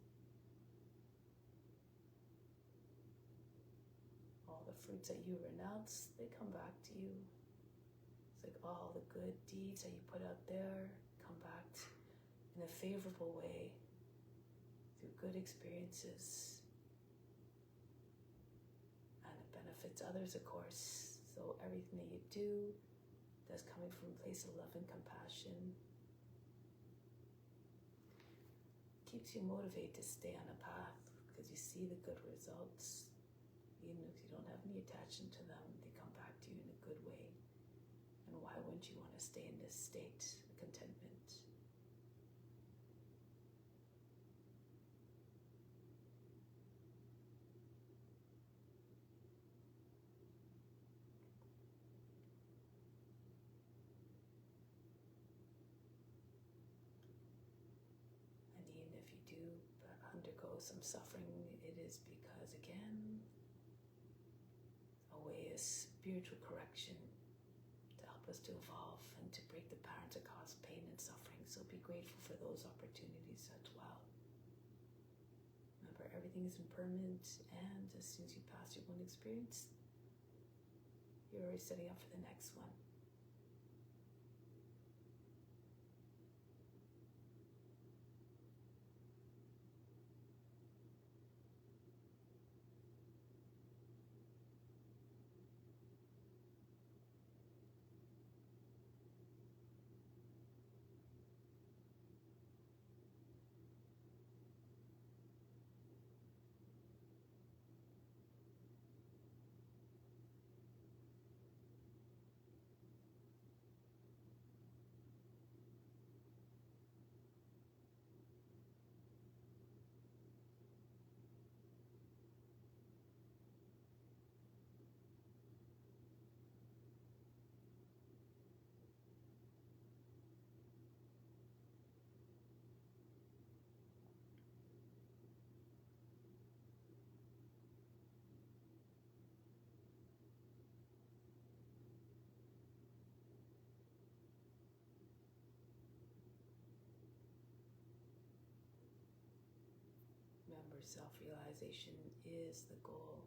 All the fruits that you renounce, they come back to you. It's like all the good deeds that you put out there come back in a favorable way through good experiences. And it benefits others, of course. So everything that you do that's coming from a place of love and compassion keeps you motivated to stay on a path because you see the good results. Even if you don't have any attachment to them, they come back to you in a good way. And why wouldn't you want to stay in this state of contentment? And even if you do undergo some suffering, it is because, again, a way is spiritual correction to help us to evolve and to break the patterns that cause pain and suffering. So be grateful for those opportunities as well. Remember, everything is impermanent, and as soon as you pass your one experience, you're already setting up for the next one. self-realization is the goal.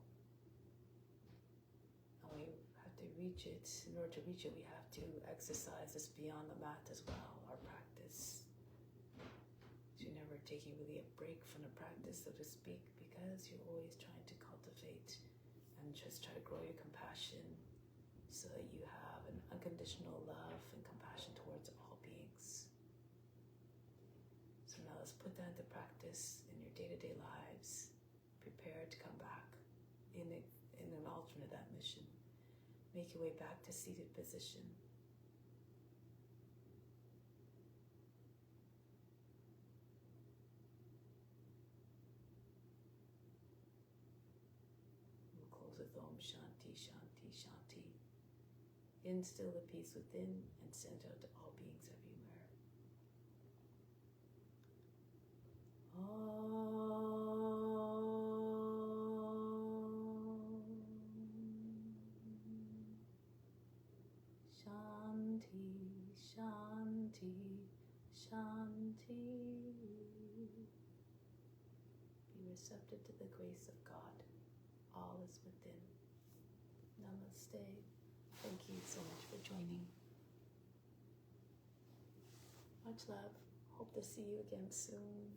And we have to reach it. In order to reach it, we have to exercise this beyond the mat as well, our practice. So you're never taking really a break from the practice, so to speak, because you're always trying to cultivate and just try to grow your compassion so that you have an unconditional love and compassion towards all beings. So now let's put that into practice in your day-to-day lives. Prepare to come back in an alternate mission. Make your way back to seated position. We'll close with Om Shanti, Shanti, Shanti. Instill the peace within and send out to all beings everywhere. Shanti, Shanti, Shanti. Be receptive to the grace of God. All is within. Namaste. Thank you so much for joining. Much love. Hope to see you again soon.